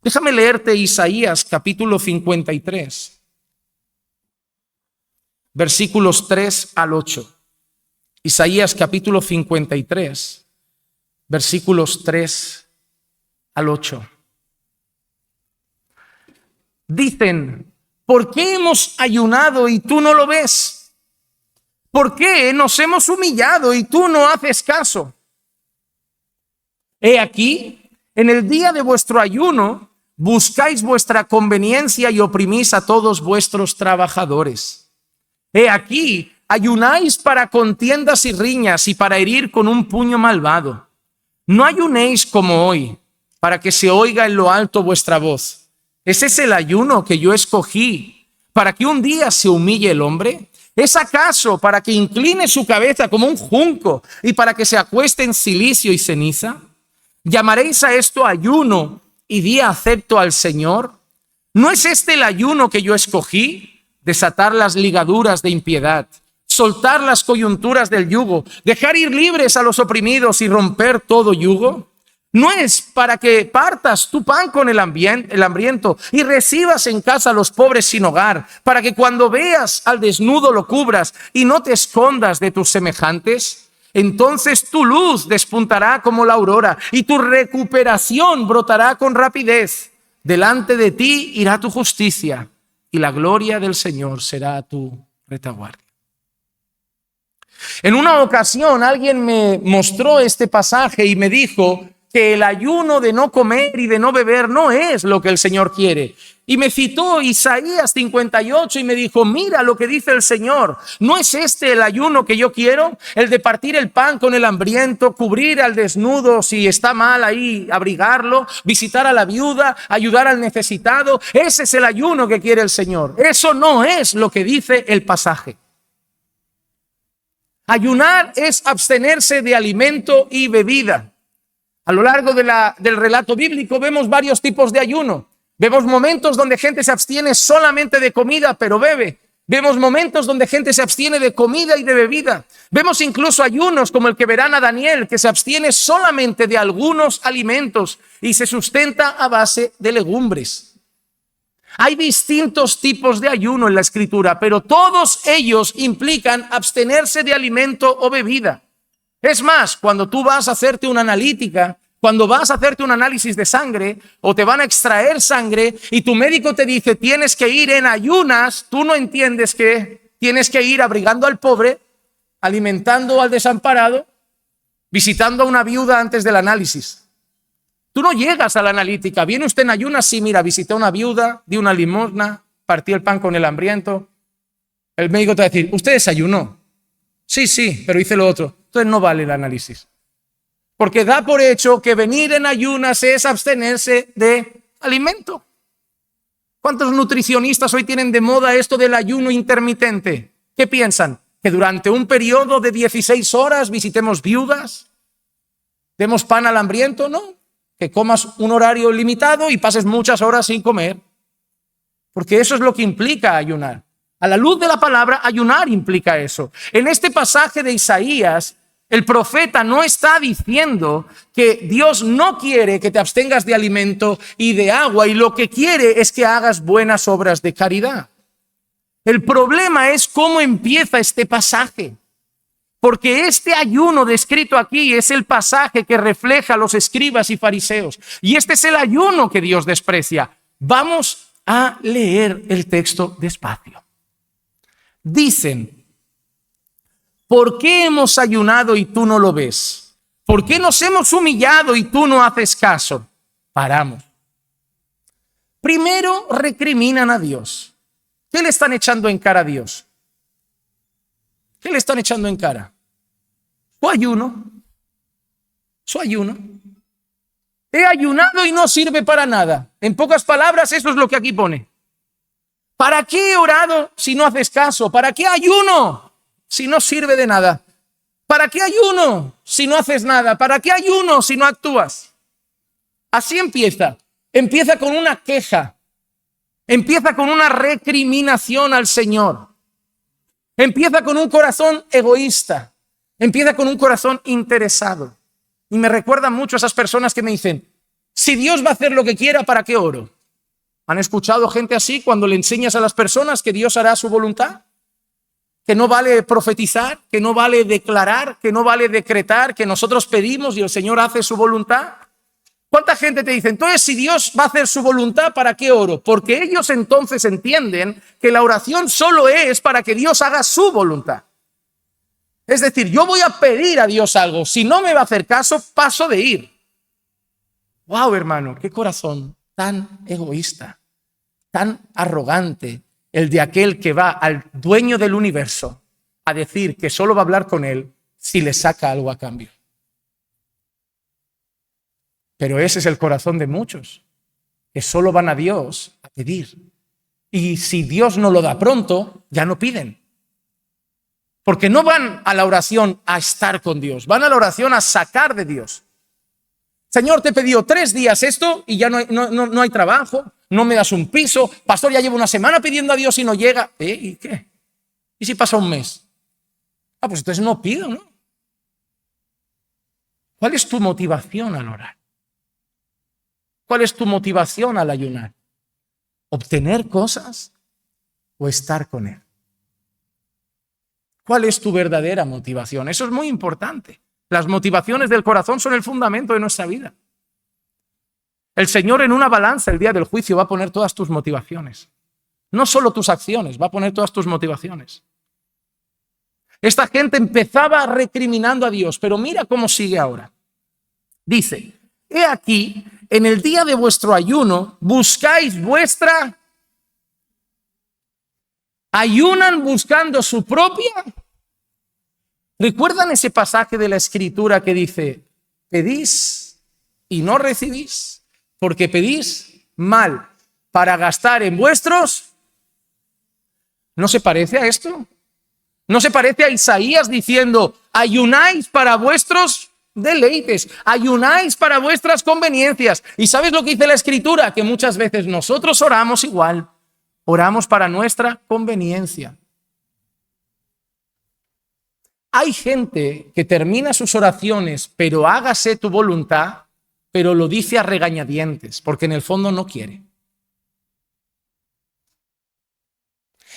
Déjame leerte Isaías capítulo 53. versículos 3 al 8. Isaías capítulo 53, versículos 3 al 8. Dicen, ¿por qué hemos ayunado y tú no lo ves? ¿Por qué nos hemos humillado y tú no haces caso? He aquí, en el día de vuestro ayuno, buscáis vuestra conveniencia y oprimís a todos vuestros trabajadores. He aquí, ayunáis para contiendas y riñas y para herir con un puño malvado. No ayunéis como hoy, para que se oiga en lo alto vuestra voz. ¿Ese es el ayuno que yo escogí para que un día se humille el hombre? ¿Es acaso para que incline su cabeza como un junco y para que se acueste en cilicio y ceniza? ¿Llamaréis a esto ayuno y día acepto al Señor? ¿No es este el ayuno que yo escogí? Desatar las ligaduras de impiedad, soltar las coyunturas del yugo, dejar ir libres a los oprimidos y romper todo yugo. ¿No es para que partas tu pan con el hambriento y recibas en casa a los pobres sin hogar, para que cuando veas al desnudo lo cubras y no te escondas de tus semejantes? Entonces tu luz despuntará como la aurora y tu recuperación brotará con rapidez. Delante de ti irá tu justicia y la gloria del Señor será tu retaguardia. En una ocasión alguien me mostró este pasaje y me dijo que el ayuno de no comer y de no beber no es lo que el Señor quiere. Y me citó Isaías 58 y me dijo, mira lo que dice el Señor. ¿No es este el ayuno que yo quiero? El de partir el pan con el hambriento, cubrir al desnudo si está mal ahí, abrigarlo, visitar a la viuda, ayudar al necesitado. Ese es el ayuno que quiere el Señor. Eso no es lo que dice el pasaje. Ayunar es abstenerse de alimento y bebida. A lo largo del relato bíblico vemos varios tipos de ayuno. Vemos momentos donde gente se abstiene solamente de comida, pero bebe. Vemos momentos donde gente se abstiene de comida y de bebida. Vemos incluso ayunos como el que verán a Daniel, que se abstiene solamente de algunos alimentos y se sustenta a base de legumbres. Hay distintos tipos de ayuno en la Escritura, pero todos ellos implican abstenerse de alimento o bebida. Es más, cuando tú vas a hacerte una analítica, cuando vas a hacerte un análisis de sangre o te van a extraer sangre y tu médico te dice tienes que ir en ayunas, tú no entiendes que tienes que ir abrigando al pobre, alimentando al desamparado, visitando a una viuda antes del análisis. Tú no llegas a la analítica, ¿viene usted en ayunas? Sí, mira, visité a una viuda, di una limosna, partí el pan con el hambriento. El médico te va a decir, ¿usted desayunó? Sí, pero hice lo otro. Entonces no vale el análisis. Porque da por hecho que venir en ayunas es abstenerse de alimento. ¿Cuántos nutricionistas hoy tienen de moda esto del ayuno intermitente? ¿Qué piensan? ¿Que durante un periodo de 16 horas visitemos viudas? ¿Demos pan al hambriento? No. Que comas un horario limitado y pases muchas horas sin comer. Porque eso es lo que implica ayunar. A la luz de la palabra, ayunar implica eso. En este pasaje de Isaías, el profeta no está diciendo que Dios no quiere que te abstengas de alimento y de agua y lo que quiere es que hagas buenas obras de caridad. El problema es cómo empieza este pasaje. Porque este ayuno descrito aquí es el pasaje que refleja a los escribas y fariseos. Y este es el ayuno que Dios desprecia. Vamos a leer el texto despacio. Dicen, ¿por qué hemos ayunado y tú no lo ves? ¿Por qué nos hemos humillado y tú no haces caso? Paramos. Primero recriminan a Dios. ¿Qué le están echando en cara a Dios? ¿Qué le están echando en cara? Su ayuno. Su ayuno. He ayunado y no sirve para nada. En pocas palabras, eso es lo que aquí pone. ¿Para qué he orado si no haces caso? ¿Para qué ayuno si no sirve de nada? ¿Para qué ayuno si no haces nada? ¿Para qué ayuno si no actúas? Así empieza. Empieza con una queja. Empieza con una recriminación al Señor. Empieza con un corazón egoísta. Empieza con un corazón interesado. Y me recuerda mucho a esas personas que me dicen, si Dios va a hacer lo que quiera, ¿para qué oro? ¿Han escuchado gente así cuando le enseñas a las personas que Dios hará su voluntad? que no vale profetizar, que no vale declarar, que no vale decretar, que nosotros pedimos y el Señor hace su voluntad. ¿Cuánta gente te dice, entonces si Dios va a hacer su voluntad, ¿para qué oro? Porque ellos entonces entienden que la oración solo es para que Dios haga su voluntad. Es decir, yo voy a pedir a Dios algo, si no me va a hacer caso, paso de ir. ¡Wow, hermano! ¡Qué corazón tan egoísta, tan arrogante! El de aquel que va al dueño del universo a decir que solo va a hablar con él si le saca algo a cambio. Pero ese es el corazón de muchos, que solo van a Dios a pedir. Y si Dios no lo da pronto, ya no piden. Porque no van a la oración a estar con Dios, van a la oración a sacar de Dios. Señor, te he pedido 3 días esto y ya no hay trabajo, no me das un piso. Pastor, ya llevo una semana pidiendo a Dios y no llega. ¿Y qué? ¿Y si pasa un mes? Pues entonces no pido, ¿no? ¿Cuál es tu motivación al orar? ¿Cuál es tu motivación al ayunar? ¿Obtener cosas o estar con Él? ¿Cuál es tu verdadera motivación? Eso es muy importante. Las motivaciones del corazón son el fundamento de nuestra vida. El Señor en una balanza el día del juicio va a poner todas tus motivaciones. No solo tus acciones, va a poner todas tus motivaciones. Esta gente empezaba recriminando a Dios, pero mira cómo sigue ahora. Dice, he aquí, en el día de vuestro ayuno, buscáis vuestra... ¿Ayunan buscando su propia? ¿Recuerdan ese pasaje de la Escritura que dice, pedís y no recibís, porque pedís mal para gastar en vuestros? ¿No se parece a esto? ¿No se parece a Isaías diciendo, ayunáis para vuestros deleites, ayunáis para vuestras conveniencias? ¿Y sabes lo que dice la Escritura? Que muchas veces nosotros oramos igual, oramos para nuestra conveniencia. Hay gente que termina sus oraciones, pero hágase tu voluntad, pero lo dice a regañadientes, porque en el fondo no quiere.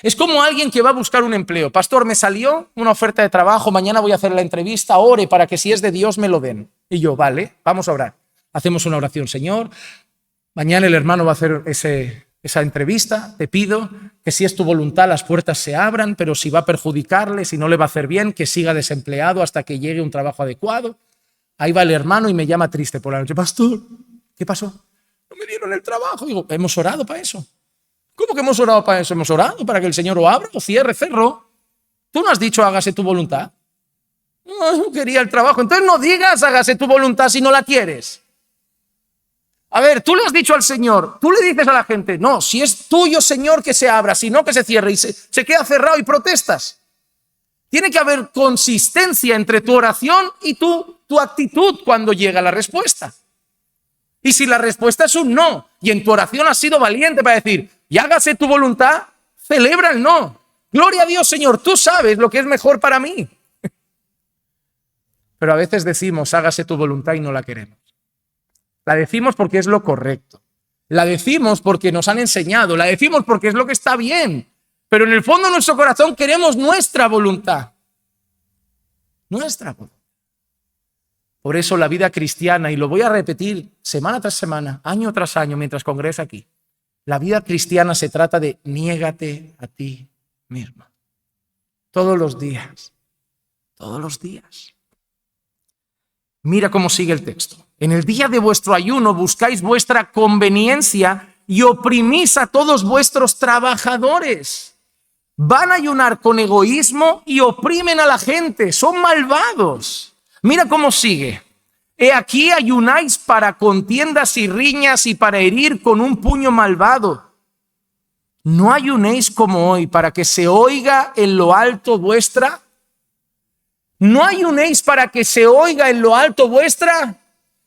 Es como alguien que va a buscar un empleo. Pastor, me salió una oferta de trabajo, mañana voy a hacer la entrevista, ore para que si es de Dios me lo den. Y yo, vale, vamos a orar. Hacemos una oración, Señor. Mañana el hermano va a hacer esa entrevista. Te pido que si es tu voluntad las puertas se abran, pero si va a perjudicarle, si no le va a hacer bien, que siga desempleado hasta que llegue un trabajo adecuado. Ahí va el hermano y me llama triste por la noche. Pastor, ¿qué pasó? No me dieron el trabajo. Digo, hemos orado para eso. ¿Cómo que hemos orado para eso? Hemos orado para que el Señor o abra o cierre, cerró. Tú no has dicho hágase tu voluntad. No quería el trabajo. Entonces no digas hágase tu voluntad si no la quieres. A ver, tú le has dicho al Señor, tú le dices a la gente, no, si es tuyo, Señor, que se abra, si no, que se cierre, y se queda cerrado y protestas. Tiene que haber consistencia entre tu oración y tu actitud cuando llega la respuesta. Y si la respuesta es un no, y en tu oración has sido valiente para decir, y hágase tu voluntad, celebra el no. Gloria a Dios, Señor, tú sabes lo que es mejor para mí. Pero a veces decimos, hágase tu voluntad y no la queremos. La decimos porque es lo correcto. La decimos porque nos han enseñado. La decimos porque es lo que está bien. Pero en el fondo de nuestro corazón queremos nuestra voluntad. Nuestra voluntad. Por eso la vida cristiana, y lo voy a repetir semana tras semana, año tras año, mientras congresa aquí, la vida cristiana se trata de niégate a ti mismo. Todos los días. Todos los días. Mira cómo sigue el texto. En el día de vuestro ayuno buscáis vuestra conveniencia y oprimís a todos vuestros trabajadores. Van a ayunar con egoísmo y oprimen a la gente. Son malvados. Mira cómo sigue. He aquí ayunáis para contiendas y riñas y para herir con un puño malvado. No ayunéis como hoy para que se oiga en lo alto vuestra. No ayunéis para que se oiga en lo alto vuestra.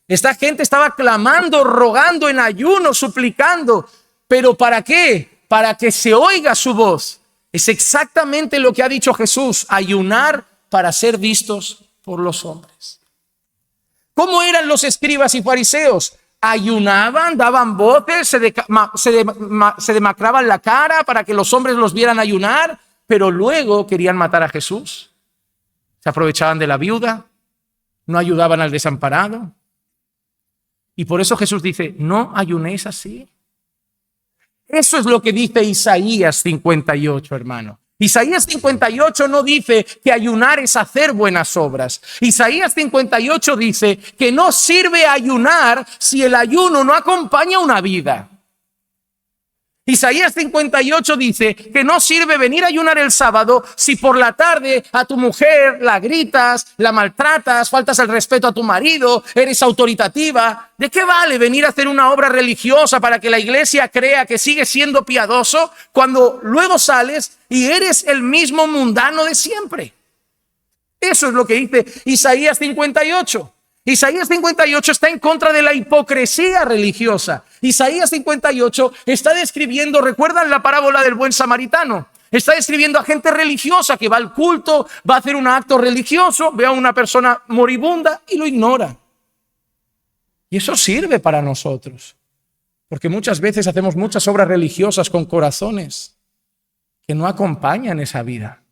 Esta gente estaba clamando, rogando en ayuno, suplicando. ¿Pero para qué? Para que se oiga su voz. Es exactamente lo que ha dicho Jesús, ayunar para ser vistos por los hombres. ¿Cómo eran los escribas y fariseos? Ayunaban, daban voces, se demacraban la cara para que los hombres los vieran ayunar, pero luego querían matar a Jesús. Se aprovechaban de la viuda, no ayudaban al desamparado. Y por eso Jesús dice, no ayunéis así. Eso es lo que dice Isaías 58, hermano. Isaías 58 no dice que ayunar es hacer buenas obras. Isaías 58 dice que no sirve ayunar si el ayuno no acompaña una vida. Isaías 58 dice que no sirve venir a ayunar el sábado si por la tarde a tu mujer la gritas, la maltratas, faltas el respeto a tu marido, eres autoritativa. ¿De qué vale venir a hacer una obra religiosa para que la iglesia crea que sigues siendo piadoso cuando luego sales y eres el mismo mundano de siempre? Eso es lo que dice Isaías 58. Isaías 58 está en contra de la hipocresía religiosa. Isaías 58 está describiendo, ¿recuerdan la parábola del buen samaritano? Está describiendo a gente religiosa que va al culto, va a hacer un acto religioso, ve a una persona moribunda y lo ignora. Y eso sirve para nosotros, porque muchas veces hacemos muchas obras religiosas con corazones que no acompañan esa vida.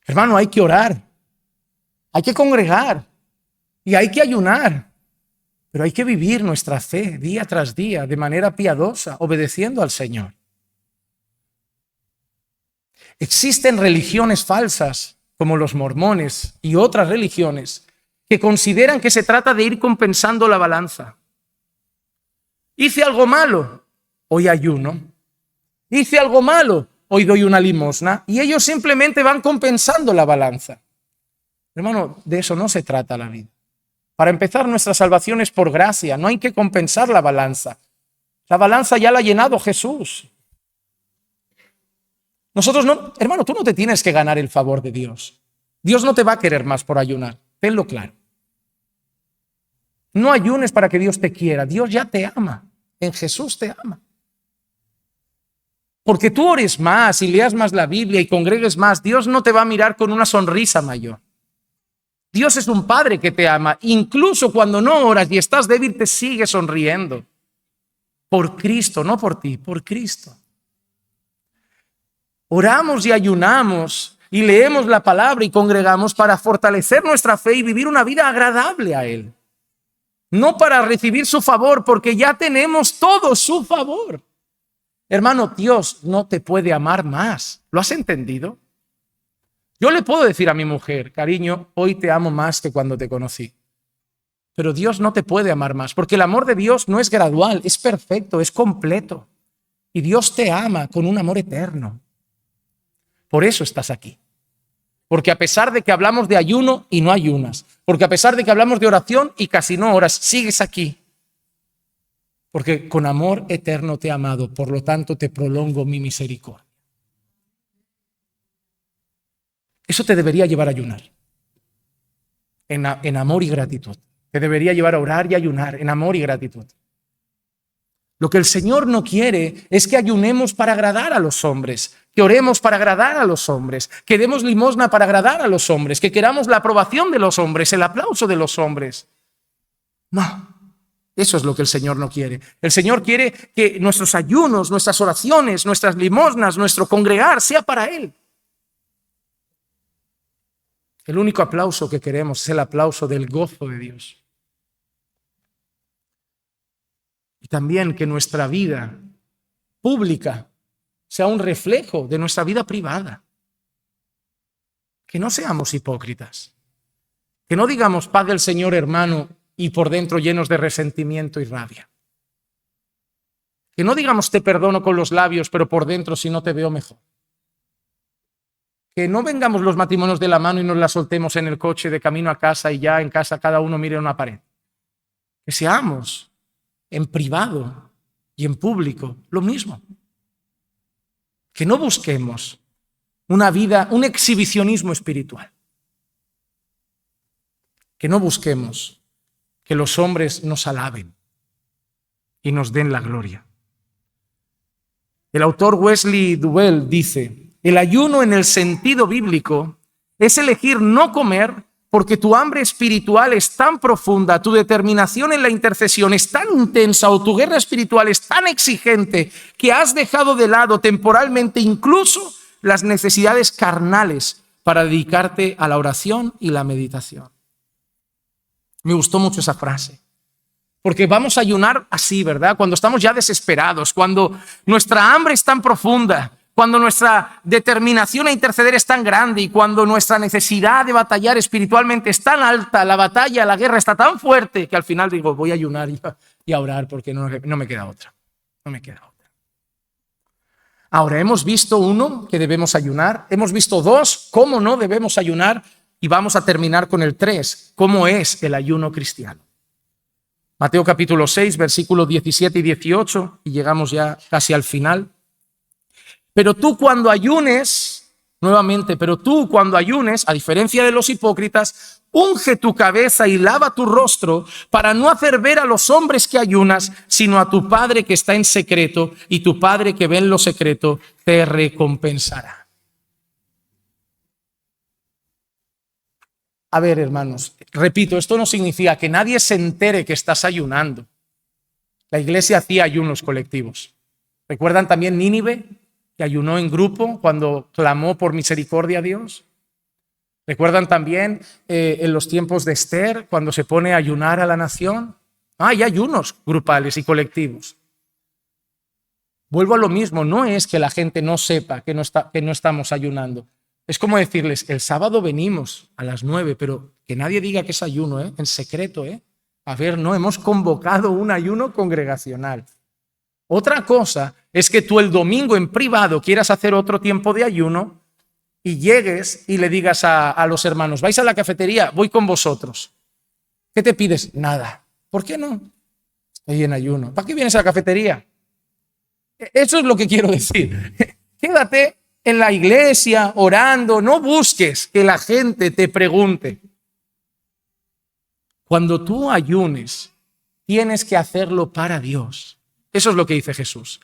Hermano, hay que orar. Hay que congregar y hay que ayunar, pero hay que vivir nuestra fe día tras día de manera piadosa, obedeciendo al Señor. Existen religiones falsas, como los mormones y otras religiones, que consideran que se trata de ir compensando la balanza. Hice algo malo, hoy ayuno. Hice algo malo, hoy doy una limosna, y ellos simplemente van compensando la balanza. Hermano, de eso no se trata la vida. Para empezar, nuestra salvación es por gracia, no hay que compensar la balanza. La balanza ya la ha llenado Jesús. Nosotros no, hermano, tú no te tienes que ganar el favor de Dios. Dios no te va a querer más por ayunar, tenlo claro. No ayunes para que Dios te quiera, Dios ya te ama, en Jesús te ama. Porque tú ores más y leas más la Biblia y congregues más, Dios no te va a mirar con una sonrisa mayor. Dios es un Padre que te ama, incluso cuando no oras y estás débil, te sigue sonriendo. Por Cristo, no por ti, por Cristo. Oramos y ayunamos y leemos la palabra y congregamos para fortalecer nuestra fe y vivir una vida agradable a Él. No para recibir su favor, porque ya tenemos todo su favor. Hermano, Dios no te puede amar más. ¿Lo has entendido? Yo le puedo decir a mi mujer, cariño, hoy te amo más que cuando te conocí. Pero Dios no te puede amar más, porque el amor de Dios no es gradual, es perfecto, es completo. Y Dios te ama con un amor eterno. Por eso estás aquí. Porque a pesar de que hablamos de ayuno y no ayunas, porque a pesar de que hablamos de oración y casi no oras, sigues aquí. Porque con amor eterno te he amado, por lo tanto te prolongo mi misericordia. Eso te debería llevar a ayunar, en amor y gratitud. Te debería llevar a orar y ayunar, en amor y gratitud. Lo que el Señor no quiere es que ayunemos para agradar a los hombres, que oremos para agradar a los hombres, que demos limosna para agradar a los hombres, que queramos la aprobación de los hombres, el aplauso de los hombres. No, eso es lo que el Señor no quiere. El Señor quiere que nuestros ayunos, nuestras oraciones, nuestras limosnas, nuestro congregar sea para Él. El único aplauso que queremos es el aplauso del gozo de Dios. Y también que nuestra vida pública sea un reflejo de nuestra vida privada. Que no seamos hipócritas. Que no digamos paz del Señor, hermano, y por dentro llenos de resentimiento y rabia. Que no digamos te perdono con los labios, pero por dentro si no te veo mejor. Que no vengamos los matrimonios de la mano y nos la soltemos en el coche de camino a casa y ya en casa cada uno mire una pared. Que seamos en privado y en público lo mismo. Que no busquemos una vida, un exhibicionismo espiritual. Que no busquemos que los hombres nos alaben y nos den la gloria. El autor Wesley Duell dice: el ayuno en el sentido bíblico es elegir no comer porque tu hambre espiritual es tan profunda, tu determinación en la intercesión es tan intensa o tu guerra espiritual es tan exigente que has dejado de lado temporalmente incluso las necesidades carnales para dedicarte a la oración y la meditación. Me gustó mucho esa frase, porque vamos a ayunar así, ¿verdad? Cuando estamos ya desesperados, cuando nuestra hambre es tan profunda, cuando nuestra determinación a interceder es tan grande y cuando nuestra necesidad de batallar espiritualmente es tan alta, la batalla, la guerra está tan fuerte que al final digo, voy a ayunar y a orar porque no me queda otra. No me queda otra. Ahora, hemos visto uno, que debemos ayunar. Hemos visto dos, cómo no debemos ayunar. Y vamos a terminar con el 3, cómo es el ayuno cristiano. Mateo capítulo 6, versículos 17 y 18, y llegamos ya casi al final. Pero tú cuando ayunes, nuevamente, a diferencia de los hipócritas, unge tu cabeza y lava tu rostro para no hacer ver a los hombres que ayunas, sino a tu Padre que está en secreto, y tu Padre que ve en lo secreto te recompensará. A ver, hermanos, repito, esto no significa que nadie se entere que estás ayunando. La iglesia hacía ayunos colectivos. ¿Recuerdan también Nínive, que ayunó en grupo cuando clamó por misericordia a Dios? ¿Recuerdan también en los tiempos de Esther, cuando se pone a ayunar a la nación? Hay ayunos grupales y colectivos. Vuelvo a lo mismo, no es que la gente no sepa que no estamos ayunando. Es como decirles, el sábado venimos a las 9, pero que nadie diga que es ayuno, en secreto. A ver, no, hemos convocado un ayuno congregacional. Otra cosa es que tú el domingo en privado quieras hacer otro tiempo de ayuno y llegues y le digas a los hermanos, ¿vais a la cafetería? Voy con vosotros. ¿Qué te pides? Nada. ¿Por qué no? Estoy en ayuno. ¿Para qué vienes a la cafetería? Eso es lo que quiero decir. Quédate en la iglesia orando, no busques que la gente te pregunte. Cuando tú ayunes, tienes que hacerlo para Dios. Eso es lo que dice Jesús.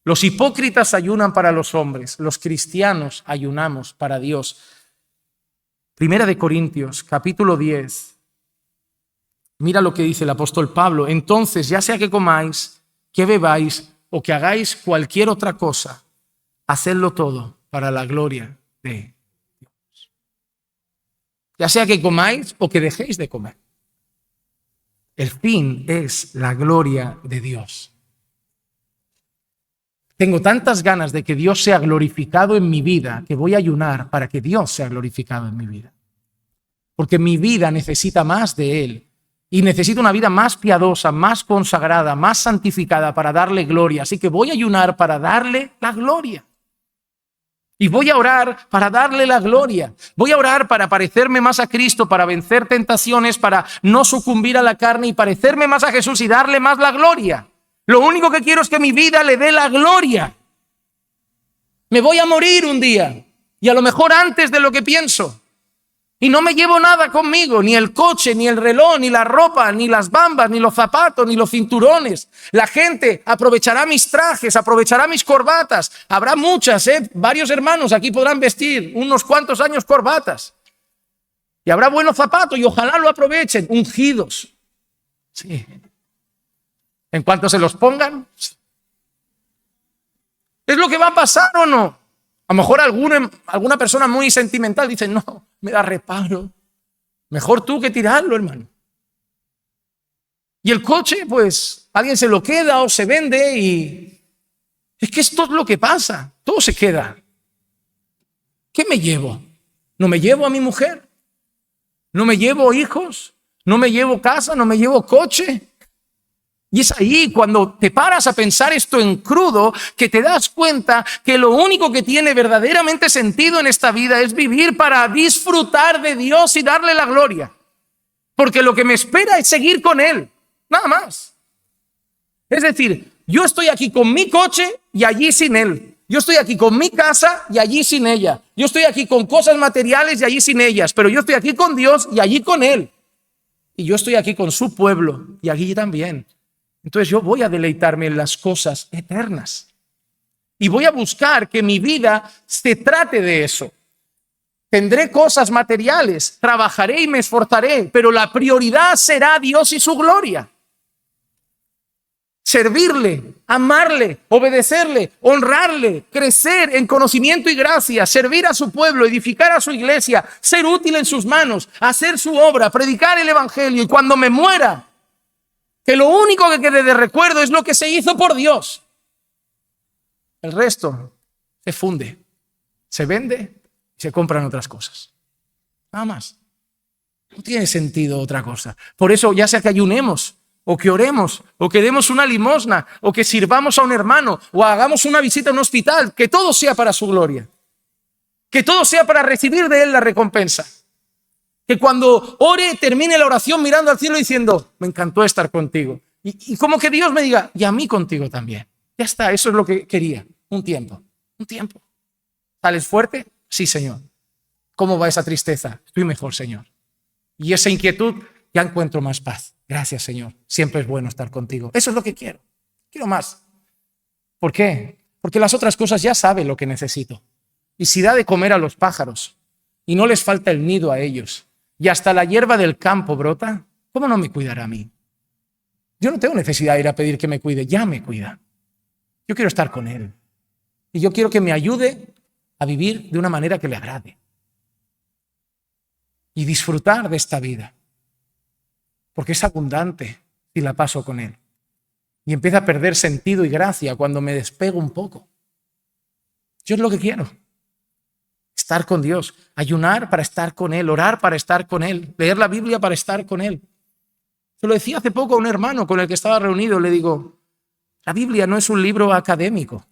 Los hipócritas ayunan para los hombres, los cristianos ayunamos para Dios. Primera de Corintios, capítulo 10. Mira lo que dice el apóstol Pablo. Entonces, ya sea que comáis, que bebáis o que hagáis cualquier otra cosa, hacedlo todo para la gloria de Dios. Ya sea que comáis o que dejéis de comer. El fin es la gloria de Dios. Tengo tantas ganas de que Dios sea glorificado en mi vida que voy a ayunar para que Dios sea glorificado en mi vida. Porque mi vida necesita más de Él. Y necesito una vida más piadosa, más consagrada, más santificada para darle gloria. Así que voy a ayunar para darle la gloria. Y voy a orar para darle la gloria. Voy a orar para parecerme más a Cristo, para vencer tentaciones, para no sucumbir a la carne y parecerme más a Jesús y darle más la gloria. Lo único que quiero es que mi vida le dé la gloria. Me voy a morir un día y a lo mejor antes de lo que pienso. Y no me llevo nada conmigo, ni el coche, ni el reloj, ni la ropa, ni las bambas, ni los zapatos, ni los cinturones. La gente aprovechará mis trajes, aprovechará mis corbatas. Habrá muchas, varios hermanos aquí podrán vestir unos cuantos años corbatas. Y habrá buenos zapatos y ojalá lo aprovechen, ungidos. Sí. En cuanto se los pongan, ¿es lo que va a pasar o no? A lo mejor alguna persona muy sentimental dice, no, me da reparo. Mejor tú que tirarlo, hermano. Y el coche, pues, alguien se lo queda o se vende y... Es que esto es lo que pasa. Todo se queda. ¿Qué me llevo? ¿No me llevo a mi mujer? ¿No me llevo hijos? ¿No me llevo casa? ¿No me llevo coche? Y es ahí cuando te paras a pensar esto en crudo que te das cuenta que lo único que tiene verdaderamente sentido en esta vida es vivir para disfrutar de Dios y darle la gloria. Porque lo que me espera es seguir con Él, nada más. Es decir, yo estoy aquí con mi coche y allí sin Él. Yo estoy aquí con mi casa y allí sin ella. Yo estoy aquí con cosas materiales y allí sin ellas. Pero yo estoy aquí con Dios y allí con Él. Y yo estoy aquí con su pueblo y allí también. Entonces yo voy a deleitarme en las cosas eternas y voy a buscar que mi vida se trate de eso. Tendré cosas materiales, trabajaré y me esforzaré, pero la prioridad será Dios y su gloria. Servirle, amarle, obedecerle, honrarle, crecer en conocimiento y gracia, servir a su pueblo, edificar a su iglesia, ser útil en sus manos, hacer su obra, predicar el evangelio. Y cuando me muera, que lo único que quede de recuerdo es lo que se hizo por Dios. El resto se funde, se vende y se compran otras cosas. Nada más. No tiene sentido otra cosa. Por eso, ya sea que ayunemos, o que oremos, o que demos una limosna, o que sirvamos a un hermano, o hagamos una visita a un hospital, que todo sea para su gloria. Que todo sea para recibir de Él la recompensa. Que cuando ore, termine la oración mirando al cielo diciendo, me encantó estar contigo. Y como que Dios me diga, y a mí contigo también. Ya está, eso es lo que quería. Un tiempo. ¿Sales fuerte? Sí, Señor. ¿Cómo va esa tristeza? Estoy mejor, Señor. Y esa inquietud, ya encuentro más paz. Gracias, Señor. Siempre es bueno estar contigo. Eso es lo que quiero. Quiero más. ¿Por qué? Porque las otras cosas ya sabe lo que necesito. Y si da de comer a los pájaros y no les falta el nido a ellos y hasta la hierba del campo brota, ¿cómo no me cuidará a mí? Yo no tengo necesidad de ir a pedir que me cuide. Ya me cuida. Yo quiero estar con Él. Y yo quiero que me ayude a vivir de una manera que le agrade. Y disfrutar de esta vida. Porque es abundante si la paso con Él. Y empieza a perder sentido y gracia cuando me despego un poco. Yo es lo que quiero. Estar con Dios. Ayunar para estar con Él. Orar para estar con Él. Leer la Biblia para estar con Él. Se lo decía hace poco a un hermano con el que estaba reunido. Le digo, la Biblia no es un libro académico.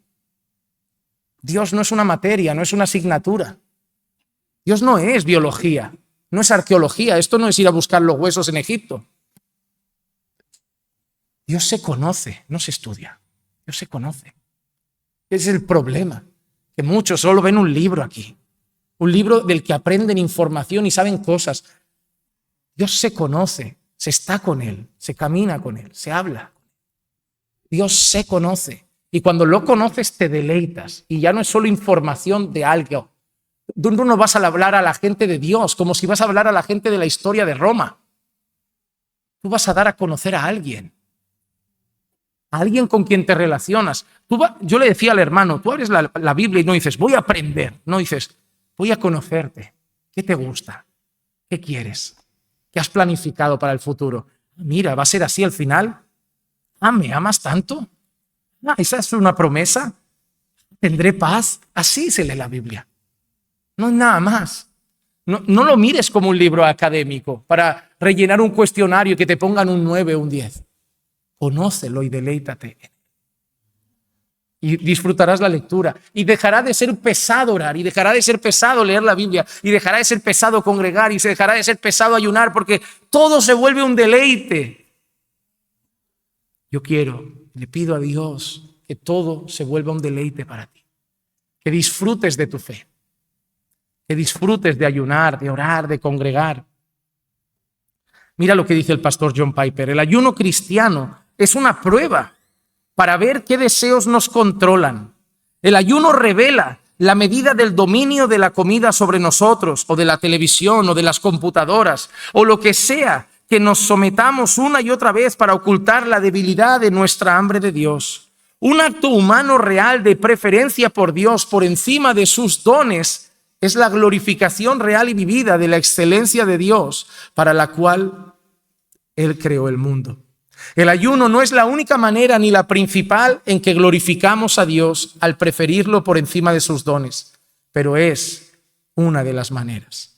Dios no es una materia, no es una asignatura. Dios no es biología, no es arqueología. Esto no es ir a buscar los huesos en Egipto. Dios se conoce, no se estudia. Dios se conoce. Ese es el problema, que muchos solo ven un libro aquí. Un libro del que aprenden información y saben cosas. Dios se conoce, se está con Él, se camina con Él, se habla. Dios se conoce. Y cuando lo conoces te deleitas. Y ya no es solo información de algo. Tú no vas a hablar a la gente de Dios como si vas a hablar a la gente de la historia de Roma. Tú vas a dar a conocer a alguien. A alguien con quien te relacionas. Yo le decía al hermano, tú abres la Biblia y no dices, voy a aprender. No dices, voy a conocerte. ¿Qué te gusta? ¿Qué quieres? ¿Qué has planificado para el futuro? Mira, ¿va a ser así al final? ¿Me amas tanto? ¿Esa es una promesa? ¿Tendré paz? Así se lee la Biblia. No hay nada más. No lo mires como un libro académico para rellenar un cuestionario y que te pongan un 9 o un 10. Conócelo y deleítate. Y disfrutarás la lectura. Y dejará de ser pesado orar. Y dejará de ser pesado leer la Biblia. Y dejará de ser pesado congregar. Y se dejará de ser pesado ayunar porque todo se vuelve un deleite. Yo le pido a Dios que todo se vuelva un deleite para ti. Que disfrutes de tu fe. Que disfrutes de ayunar, de orar, de congregar. Mira lo que dice el pastor John Piper. El ayuno cristiano es una prueba para ver qué deseos nos controlan. El ayuno revela la medida del dominio de la comida sobre nosotros, o de la televisión, o de las computadoras, o lo que sea que nos sometamos una y otra vez para ocultar la debilidad de nuestra hambre de Dios. Un acto humano real de preferencia por Dios por encima de sus dones es la glorificación real y vivida de la excelencia de Dios para la cual Él creó el mundo. El ayuno no es la única manera ni la principal en que glorificamos a Dios al preferirlo por encima de sus dones, pero es una de las maneras.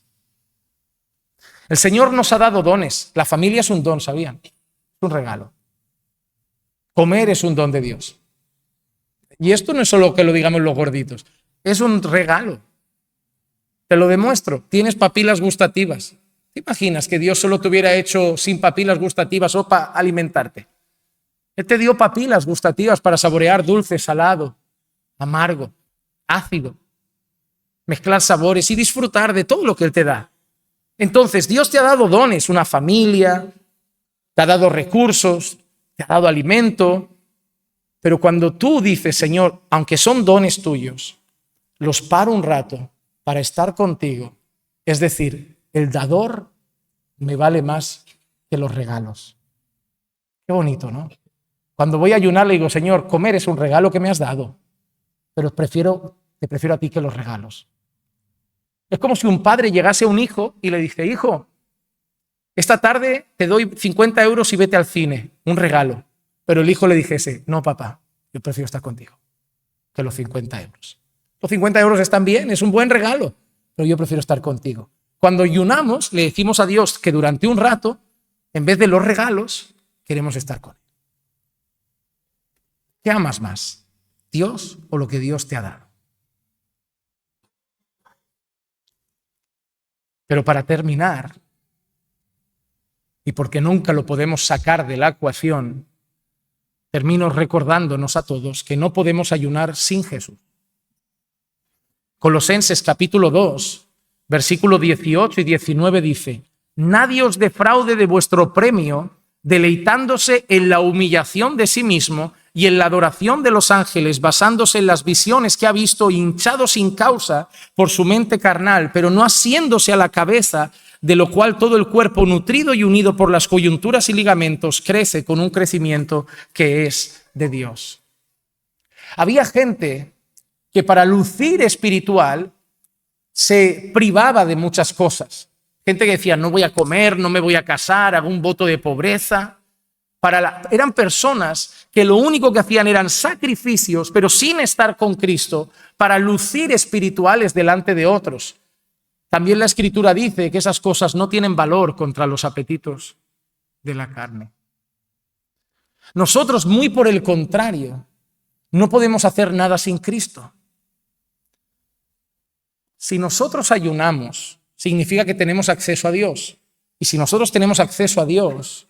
El Señor nos ha dado dones. La familia es un don, ¿sabían? Es un regalo. Comer es un don de Dios. Y esto no es solo que lo digamos los gorditos, es un regalo. Te lo demuestro. Tienes papilas gustativas. ¿Te imaginas que Dios solo te hubiera hecho sin papilas gustativas o para alimentarte? Él te dio papilas gustativas para saborear dulce, salado, amargo, ácido, mezclar sabores y disfrutar de todo lo que Él te da. Entonces, Dios te ha dado dones, una familia, te ha dado recursos, te ha dado alimento, pero cuando tú dices, Señor, aunque son dones tuyos, los paro un rato para estar contigo Es decir, el dador me vale más que los regalos. Qué bonito, ¿no? Cuando voy a ayunar le digo, Señor, comer es un regalo que me has dado, pero te prefiero a ti que los regalos. Es como si un padre llegase a un hijo y le dice, hijo, esta tarde te doy 50 euros y vete al cine, un regalo. Pero el hijo le dijese, no, papá, yo prefiero estar contigo que los 50 euros. Los 50 euros están bien, es un buen regalo, pero yo prefiero estar contigo. Cuando ayunamos, le decimos a Dios que durante un rato, en vez de los regalos, queremos estar con Él. ¿Qué amas más? ¿Dios o lo que Dios te ha dado? Pero para terminar, y porque nunca lo podemos sacar de la ecuación, termino recordándonos a todos que no podemos ayunar sin Jesús. Colosenses capítulo 2, versículo 18 y 19 dice, nadie os defraude de vuestro premio, deleitándose en la humillación de sí mismo y en la adoración de los ángeles, basándose en las visiones que ha visto, hinchado sin causa por su mente carnal, pero no asiéndose a la cabeza, de lo cual todo el cuerpo, nutrido y unido por las coyunturas y ligamentos, crece con un crecimiento que es de Dios. Había gente que para lucir espiritual se privaba de muchas cosas. Gente que decía, no voy a comer, no me voy a casar, hago un voto de pobreza. Eran personas que lo único que hacían eran sacrificios, pero sin estar con Cristo, para lucir espirituales delante de otros. También la Escritura dice que esas cosas no tienen valor contra los apetitos de la carne. Nosotros, muy por el contrario, no podemos hacer nada sin Cristo. Si nosotros ayunamos, significa que tenemos acceso a Dios. Y si nosotros tenemos acceso a Dios,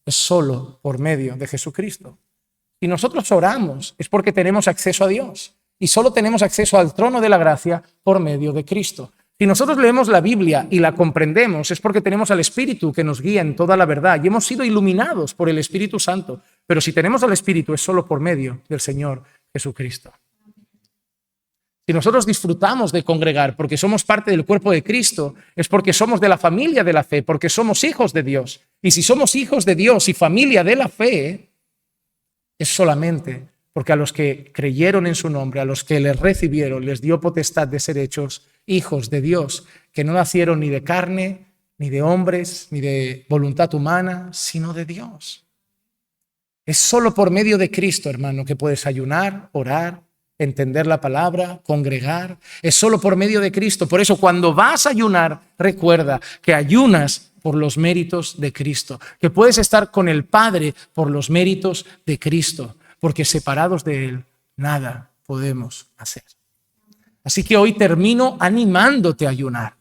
es solo por medio de Jesucristo. Si nosotros oramos, es porque tenemos acceso a Dios. Y solo tenemos acceso al trono de la gracia por medio de Cristo. Si nosotros leemos la Biblia y la comprendemos, es porque tenemos al Espíritu que nos guía en toda la verdad y hemos sido iluminados por el Espíritu Santo. Pero si tenemos al Espíritu, es solo por medio del Señor Jesucristo. Si nosotros disfrutamos de congregar porque somos parte del cuerpo de Cristo, es porque somos de la familia de la fe, porque somos hijos de Dios. Y si somos hijos de Dios y familia de la fe, es solamente porque a los que creyeron en su nombre, a los que les recibieron, les dio potestad de ser hechos hijos de Dios, que no nacieron ni de carne, ni de hombres, ni de voluntad humana, sino de Dios. Es solo por medio de Cristo, hermano, que puedes ayunar, orar, entender la palabra, congregar. Es solo por medio de Cristo. Por eso, cuando vas a ayunar, recuerda que ayunas por los méritos de Cristo, que puedes estar con el Padre por los méritos de Cristo, porque separados de Él, nada podemos hacer. Así que hoy termino animándote a ayunar,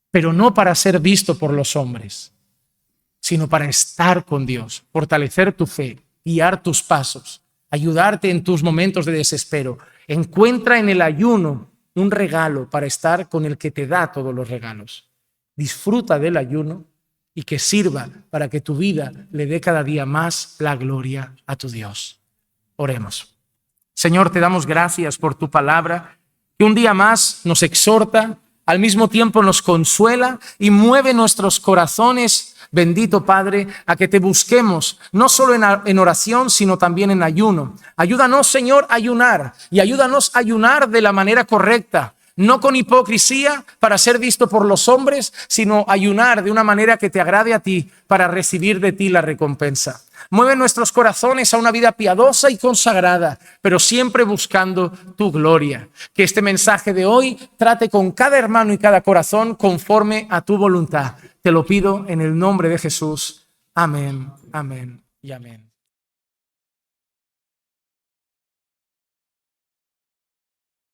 pero no para ser visto por los hombres, sino para estar con Dios, fortalecer tu fe, guiar tus pasos, ayudarte en tus momentos de desespero. Encuentra en el ayuno un regalo para estar con el que te da todos los regalos. Disfruta del ayuno y que sirva para que tu vida le dé cada día más la gloria a tu Dios. Oremos. Señor, te damos gracias por tu palabra, que un día más nos exhorta, al mismo tiempo nos consuela y mueve nuestros corazones, bendito Padre, a que te busquemos, no solo en oración, sino también en ayuno. Ayúdanos, Señor, a ayunar y ayúdanos a ayunar de la manera correcta, no con hipocresía para ser visto por los hombres, sino ayunar de una manera que te agrade a ti para recibir de ti la recompensa. Mueve nuestros corazones a una vida piadosa y consagrada, pero siempre buscando tu gloria. Que este mensaje de hoy trate con cada hermano y cada corazón conforme a tu voluntad. Te lo pido en el nombre de Jesús. Amén, amén y amén.